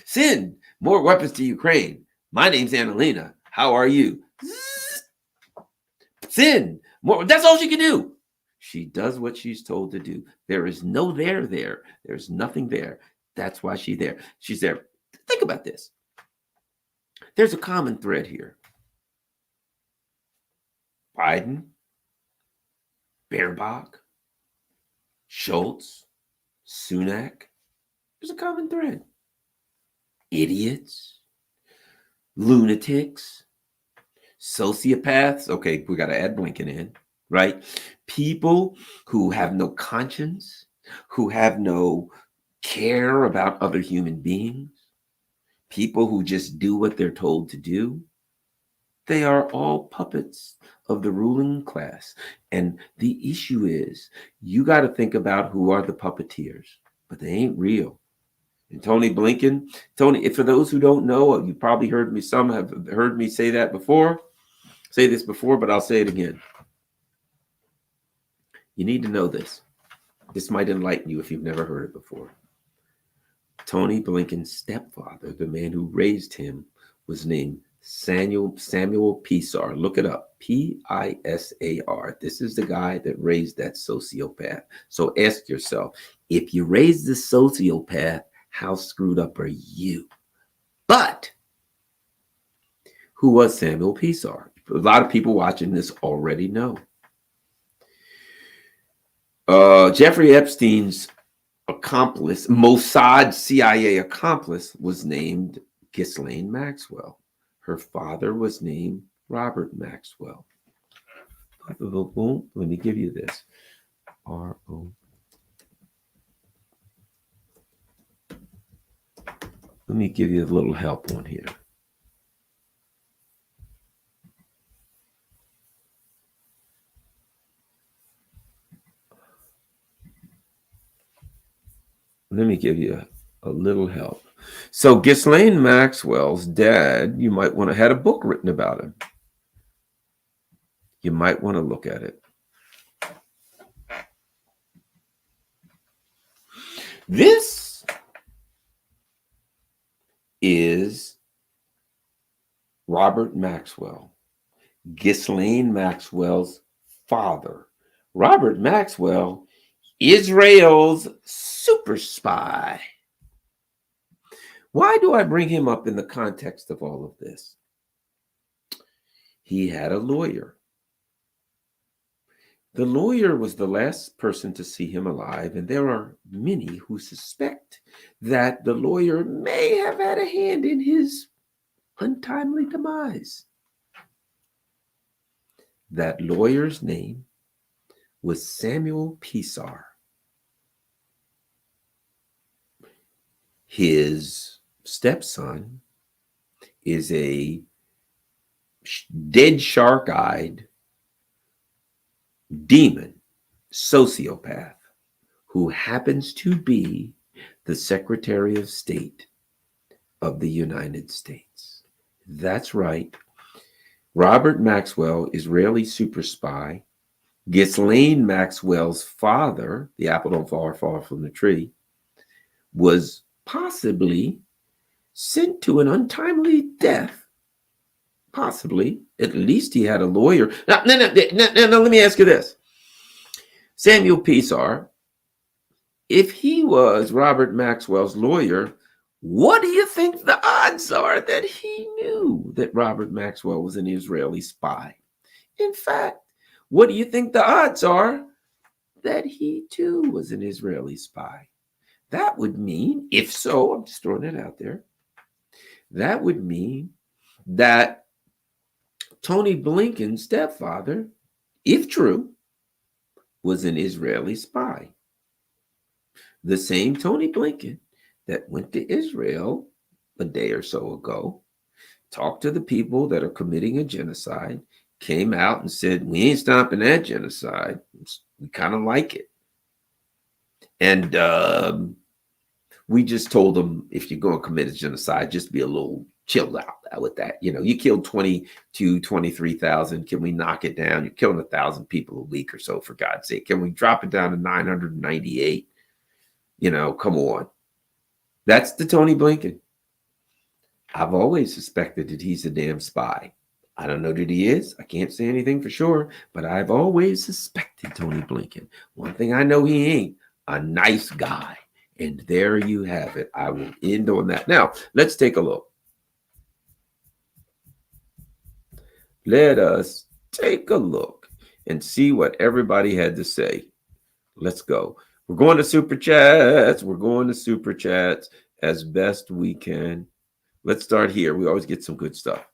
Send more weapons to Ukraine. My name's Annalena. How are you? Send more. That's all she can do. She does what she's told to do. There is no there. There's nothing there. That's why she's there. She's there. Think about this. There's a common thread here. Biden, Baerbock, Schultz, Sunak. There's a common thread. Idiots, lunatics, sociopaths. Okay, we got to add Blinken in, right? People who have no conscience, who have no care about other human beings, people who just do what they're told to do. They are all puppets of the ruling class. And the issue is, you got to think about who are the puppeteers, but they ain't real. And Tony Blinken, Tony, for those who don't know, you probably heard me, some have heard me say this before, but I'll say it again. You need to know this. This might enlighten you if you've never heard it before. Tony Blinken's stepfather, the man who raised him, was named Samuel Pisar. Look it up. Pisar. This is the guy that raised that sociopath. So ask yourself, if you raised the sociopath, how screwed up are you? But who was Samuel Pisar? A lot of people watching this already know. Jeffrey Epstein's accomplice, Mossad CIA accomplice, was named Ghislaine Maxwell. Her father was named Robert Maxwell. Let me give you this. R-O. Let me give you a little help on here. Let me give you a little help. So Ghislaine Maxwell's dad, you might want to had a book written about him. You might want to look at it. This is Robert Maxwell, Ghislaine Maxwell's father. Robert Maxwell, Israel's super spy. Why do I bring him up in the context of all of this? He had a lawyer. The lawyer was the last person to see him alive, and there are many who suspect that the lawyer may have had a hand in his untimely demise. That lawyer's name was Samuel Pisar. His stepson is a dead shark-eyed demon sociopath who happens to be the Secretary of State of the United States. That's right. Robert Maxwell, Israeli super spy, Ghislaine Maxwell's father, the apple don't fall far from the tree, was possibly sent to an untimely death. Possibly. At least he had a lawyer. Now, let me ask you this. Samuel Pisar, if he was Robert Maxwell's lawyer, what do you think the odds are that he knew that Robert Maxwell was an Israeli spy? In fact, what do you think the odds are that he too was an Israeli spy? That would mean, if so, I'm just throwing it out there, that would mean that Tony Blinken's stepfather, if true, was an Israeli spy. The same Tony Blinken that went to Israel a day or so ago, talked to the people that are committing a genocide, came out and said, we ain't stopping that genocide. We kind of like it. And we just told them, if you're going to commit a genocide, just be a little chilled out with that. You know, you killed 23,000. Can we knock it down? You're killing 1,000 people a week or so, for God's sake. Can we drop it down to 998? You know, come on. That's the Tony Blinken. I've always suspected that he's a damn spy. I don't know that he is. I can't say anything for sure, but I've always suspected Tony Blinken. One thing I know, he ain't a nice guy. And there you have it. I will end on that. Now, let's take a look. Let us take a look and see what everybody had to say. Let's go. We're going to super chats. We're going to super chats as best we can. Let's start here. We always get some good stuff.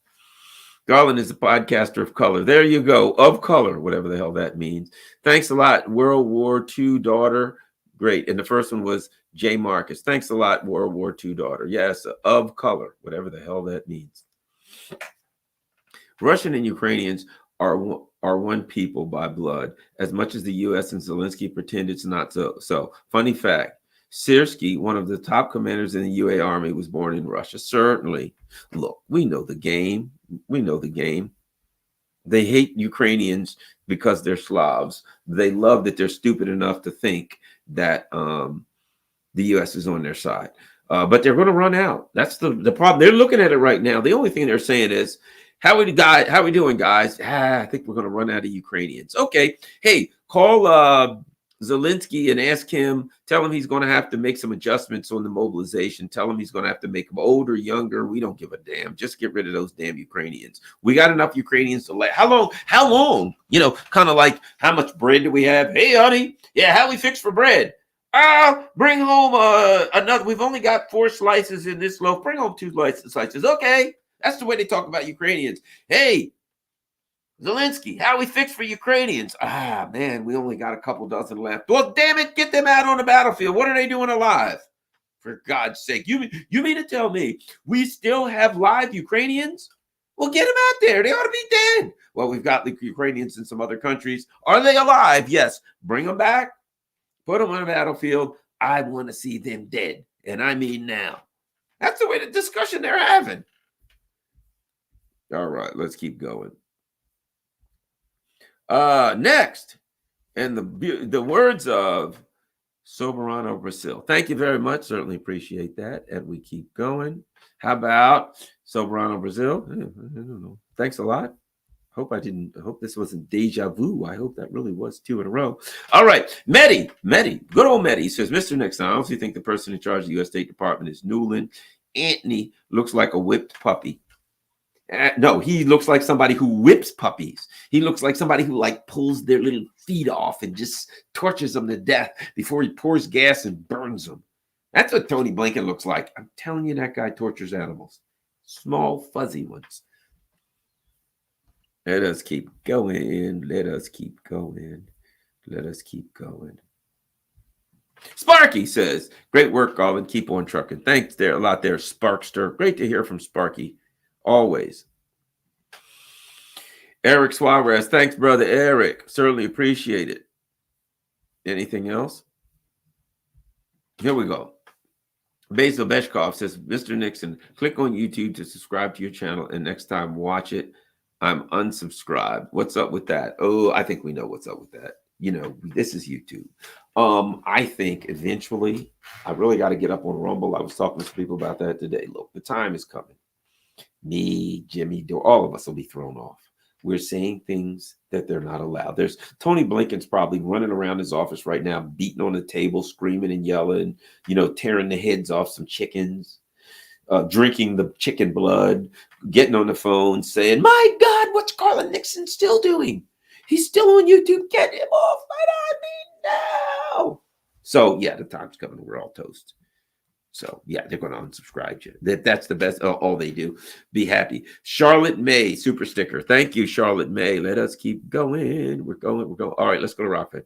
Garland is a podcaster of color. There you go. Of color, whatever the hell that means. Thanks a lot, World War II daughter. Great. And the first one was J. Marcus. Thanks a lot, World War II daughter. Yes, of color, whatever the hell that means. Russian and Ukrainians are one people by blood, as much as the U.S. and Zelensky pretend it's not so. Funny fact, Syrskyi, one of the top commanders in the UA Army, was born in Russia. Certainly. Look, we know the game. We know the game. They hate Ukrainians because they're Slavs. They love that they're stupid enough to think that the U.S. is on their side. But they're going to run out. That's the problem. They're looking at it right now. The only thing they're saying is, how we doing, guys? I think we're going to run out of Ukrainians. Okay. Hey, call Zelensky and ask him, tell him he's going to have to make some adjustments on the mobilization. Tell him he's going to have to make them older, younger. We don't give a damn. Just get rid of those damn Ukrainians. We got enough Ukrainians to last. How long? You know, kind of like, how much bread do we have? Hey, honey. Yeah, how we fix for bread? Bring home another. We've only got 4 slices in this loaf. Bring home 2 slices. Okay. That's the way they talk about Ukrainians. Hey, Zelensky, how we fix for Ukrainians? Man, we only got a couple dozen left. Well, damn it, get them out on the battlefield. What are they doing alive? For God's sake. You mean to tell me we still have live Ukrainians? Well, get them out there. They ought to be dead. Well, we've got the Ukrainians in some other countries. Are they alive? Yes. Bring them back. Put them on the battlefield. I want to see them dead. And I mean now. That's the way the discussion they're having. All right, let's keep going. Next, and the words of Soberano Brazil. Thank you very much. Certainly appreciate that. And we keep going. How about Soberano Brazil? I don't know. Thanks a lot. Hope this wasn't deja vu. I hope that really was 2 in a row. All right. Mehdi, good old Mehdi says, Mr. Nixon, I honestly think the person in charge of the U.S. State Department is Newland. Antony looks like a whipped puppy. No, he looks like somebody who whips puppies. He looks like somebody who pulls their little feet off and just tortures them to death before he pours gas and burns them. That's what Tony Blinken looks like. I'm telling you, that guy tortures animals. Small, fuzzy ones. Let us keep going. Let us keep going. Let us keep going. Sparky says, great work, Garland. Keep on trucking. Thanks there a lot there, Sparkster. Great to hear from Sparky. Always. Eric Suarez. Thanks, brother Eric. Certainly appreciate it. Anything else? Here we go. Basil Beshkov says, Mr. Nixon, click on YouTube to subscribe to your channel, and next time watch it. I'm unsubscribed. What's up with that? Oh, I think we know what's up with that. You know, this is YouTube. I think eventually I really got to get up on Rumble. I was talking to people about that today. Look, the time is coming. Me, Jimmy, all of us will be thrown off. We're saying things that they're not allowed. There's Tony Blinken's probably running around his office right now, beating on the table, screaming and yelling, tearing the heads off some chickens, drinking the chicken blood, getting on the phone saying, my God, what's Garland Nixon still doing? He's still on YouTube. Get him off right on me now. So, yeah, the time's coming. We're all toast. So, yeah, they're going to unsubscribe you. That's the best. All they do. Be happy. Charlotte May, super sticker. Thank you, Charlotte May. Let us keep going. We're going. All right, let's go to Rockford.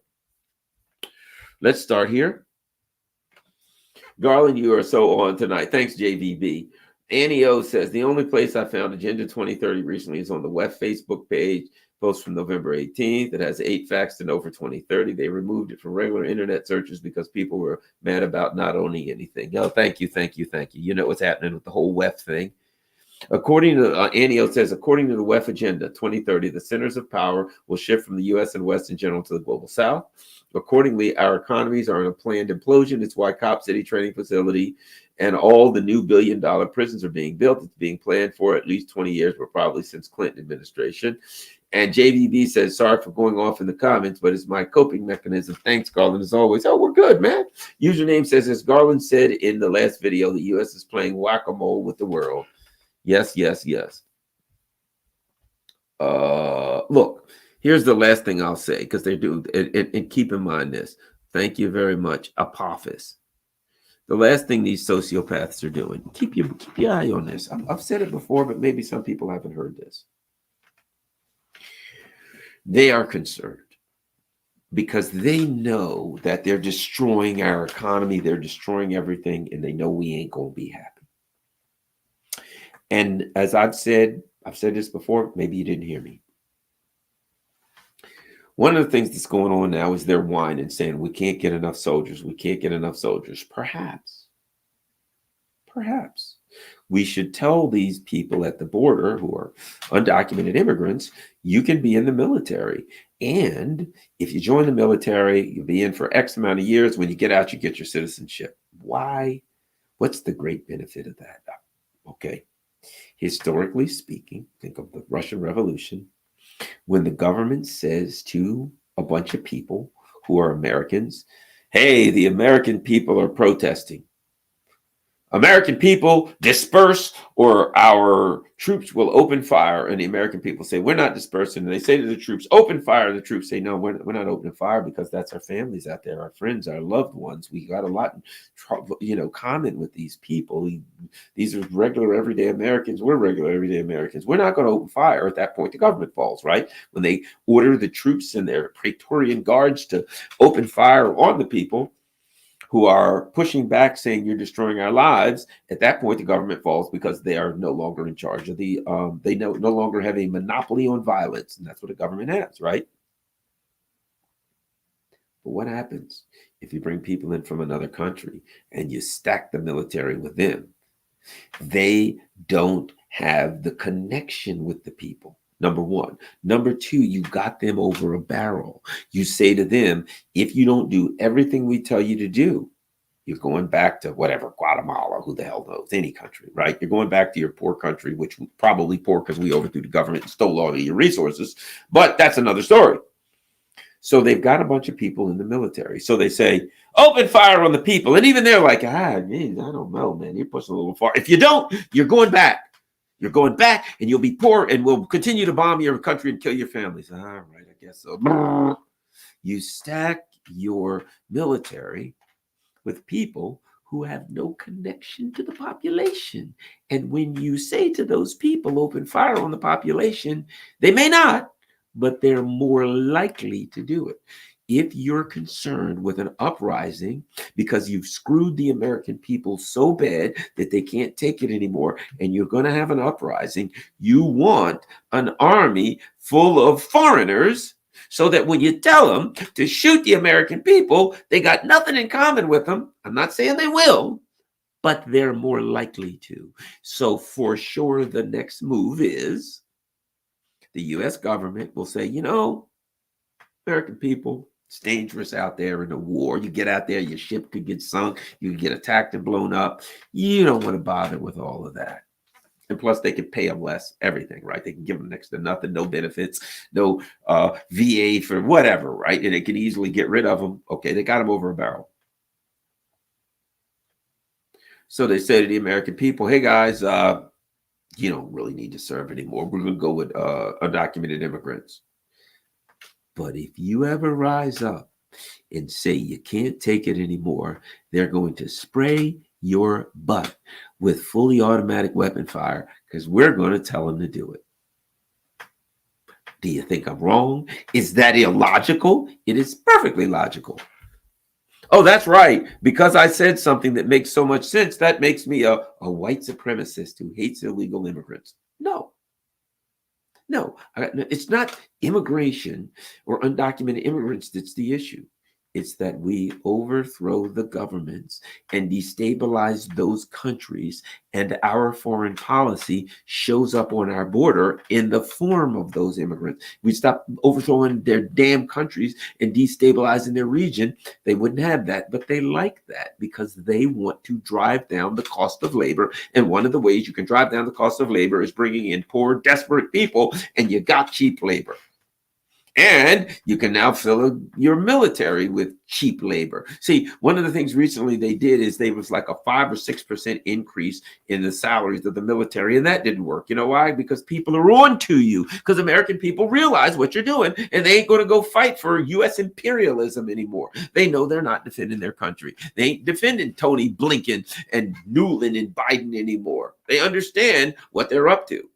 Let's start here. Garland, you are so on tonight. Thanks, JVB. Annie O says, the only place I found Agenda 2030 recently is on the WEF Facebook page. Post from November 18th. It has 8 facts to know for 2030. They removed it from regular internet searches because people were mad about not owning anything. Oh, thank you. You know what's happening with the whole WEF thing. According to Anio says, according to the WEF Agenda 2030, the centers of power will shift from the U.S. and West in general to the global South. Accordingly, our economies are in a planned implosion. It's why Cop City Training Facility and all the new billion-dollar prisons are being built. It's being planned for at least 20 years, but probably since Clinton administration. And JVB says, sorry for going off in the comments, but it's my coping mechanism. Thanks, Garland, as always. Oh, we're good, man. Username says, as Garland said in the last video, the U.S. is playing whack-a-mole with the world. Yes. Look, Here's the last thing I'll say, because they do, and keep in mind this. Thank you very much. Apophis. The last thing these sociopaths are doing, keep your eye on this. I've said it before, but maybe some people haven't heard this. They are concerned because they know that they're destroying our economy, they're destroying everything, and they know we ain't gonna be happy. And as I've said this before, maybe you didn't hear me. One of the things that's going on now is they're whining, saying we can't get enough soldiers. We can't get enough soldiers. Perhaps we should tell these people at the border who are undocumented immigrants, you can be in the military. And if you join the military, you'll be in for X amount of years. When you get out, you get your citizenship. Why? What's the great benefit of that? Okay. Historically speaking, think of the Russian Revolution. When the government says to a bunch of people who are Americans, hey, the American people are protesting. American people disperse or our troops will open fire. And the American people say, we're not dispersing. And they say to the troops, open fire. And the troops say, no, we're not opening fire because that's our families out there, our friends, our loved ones. We got a lot in common with these people. These are regular everyday Americans. We're regular everyday Americans. We're not going to open fire. At that point, the government falls, right? When they order the troops and their Praetorian guards to open fire on the people who are pushing back, saying you're destroying our lives, at that point the government falls because they are no longer in charge of the they no longer have a monopoly on violence, and that's what a government has, right? But what happens if you bring people in from another country and you stack the military with them? They don't have the connection with the people. Number one. Number two, you got them over a barrel. You say to them, if you don't do everything we tell you to do, you're going back to whatever, Guatemala, who the hell knows, any country, right? You're going back to your poor country, which was probably poor because we overthrew the government and stole all of your resources. But that's another story. So they've got a bunch of people in the military. So they say, open fire on the people. And even they're like, man, I don't know, man. You're pushing a little far. If you don't, you're going back. You're going back and you'll be poor and we'll continue to bomb your country and kill your families. All right, I guess so. You stack your military with people who have no connection to the population. And when you say to those people, open fire on the population, they may not, but they're more likely to do it. If you're concerned with an uprising because you've screwed the American people so bad that they can't take it anymore, and you're going to have an uprising, you want an army full of foreigners so that when you tell them to shoot the American people, they got nothing in common with them. I'm not saying they will, but they're more likely to. So for sure, the next move is the U.S. government will say, American people, it's dangerous out there in the war. You get out there, your ship could get sunk, you could get attacked and blown up. You don't want to bother with all of that. And plus, they can pay them less, everything, right? They can give them next to nothing, no benefits, no VA for whatever, right? And they can easily get rid of them. Okay, they got them over a barrel. So they say to the American people, hey, guys, you don't really need to serve anymore. We're going to go with undocumented immigrants. But if you ever rise up and say you can't take it anymore, they're going to spray your butt with fully automatic weapon fire because we're going to tell them to do it. Do you think I'm wrong? Is that illogical? It is perfectly logical. Oh, that's right. Because I said something that makes so much sense, that makes me a white supremacist who hates illegal immigrants. No, it's not immigration or undocumented immigrants that's the issue. It's that we overthrow the governments and destabilize those countries, and our foreign policy shows up on our border in the form of those immigrants. We stop overthrowing their damn countries and destabilizing their region. They wouldn't have that, but they like that because they want to drive down the cost of labor. And one of the ways you can drive down the cost of labor is bringing in poor, desperate people, and you got cheap labor. And you can now fill your military with cheap labor. See, one of the things recently they did is they was like a 5 or 6% increase in the salaries of the military, and that didn't work. You know why? Because people are on to you. Because American people realize what you're doing, and they ain't going to go fight for U.S. imperialism anymore. They know they're not defending their country. They ain't defending Tony Blinken and Newland and Biden anymore. They understand what they're up to.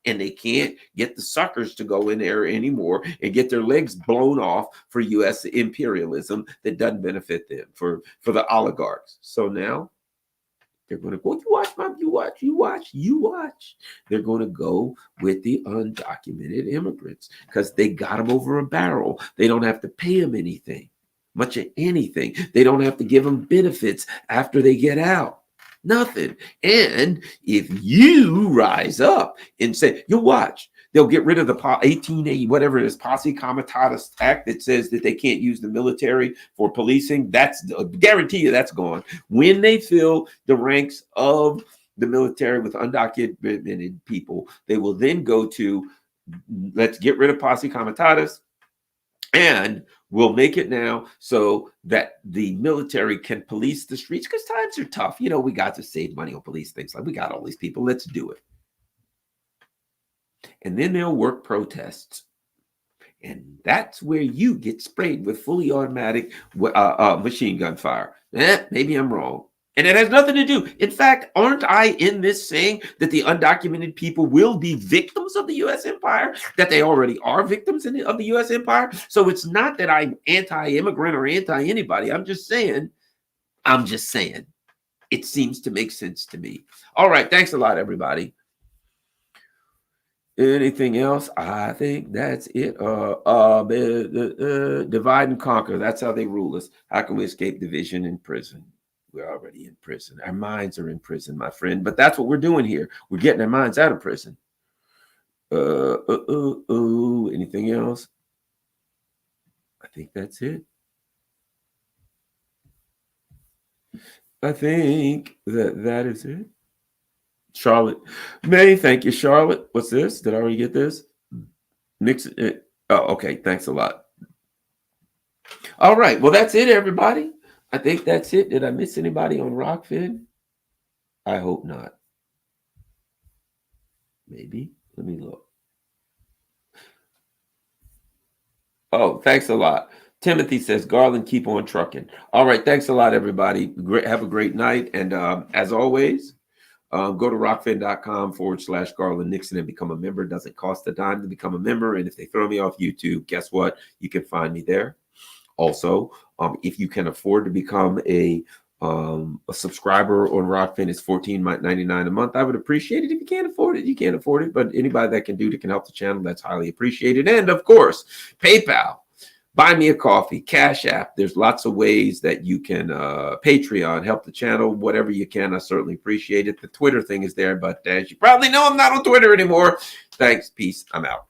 And they can't get the suckers to go in there anymore and get their legs blown off for U.S. imperialism that doesn't benefit them, for the oligarchs. So now they're going to go, you watch, Mom, you watch, you watch, you watch. They're going to go with the undocumented immigrants because they got them over a barrel. They don't have to pay them anything, much of anything. They don't have to give them benefits after they get out. Nothing. And if you rise up and say, you watch, they'll get rid of the 1880, whatever it is, Posse Comitatus Act that says that they can't use the military for policing. That's, guarantee you that's gone. When they fill the ranks of the military with undocumented people, they will then go to, let's get rid of Posse Comitatus, and we'll make it now so that the military can police the streets, because times are tough. You know, we got to save money on police things. Like, we got all these people. Let's do it. And then they'll work protests. And that's where you get sprayed with fully automatic machine gun fire. Maybe I'm wrong. And it has nothing to do. In fact, aren't I in this saying that the undocumented people will be victims of the U.S. empire, that they already are victims of the U.S. empire? So it's not that I'm anti-immigrant or anti-anybody. I'm just saying, it seems to make sense to me. All right. Thanks a lot, everybody. Anything else? I think that's it. Divide and conquer. That's how they rule us. How can we escape division in prison? We're already in prison. Our minds are in prison, my friend. But that's what we're doing here. We're getting our minds out of prison. Anything else? I think that's it. I think that is it. Charlotte May, thank you, Charlotte. What's this? Did I already get this? Mix it. Oh, okay. Thanks a lot. All right. Well, that's it, everybody. I think that's it. Did I miss anybody on Rockfin? I hope not. Maybe. Let me look. Oh, thanks a lot. Timothy says, Garland, keep on trucking. All right. Thanks a lot, everybody. Have a great night. And as always, go to rockfin.com/Garland Nixon and become a member. It doesn't cost a dime to become a member. And if they throw me off YouTube, guess what? You can find me there. Also, if you can afford to become a subscriber on Rockfin, it's $14.99 a month. I would appreciate it. If you can't afford it, you can't afford it. But anybody that can do that can help the channel, that's highly appreciated. And of course, PayPal, buy me a coffee, Cash App. There's lots of ways that you can Patreon, help the channel, whatever you can. I certainly appreciate it. The Twitter thing is there, but as you probably know, I'm not on Twitter anymore. Thanks. Peace. I'm out.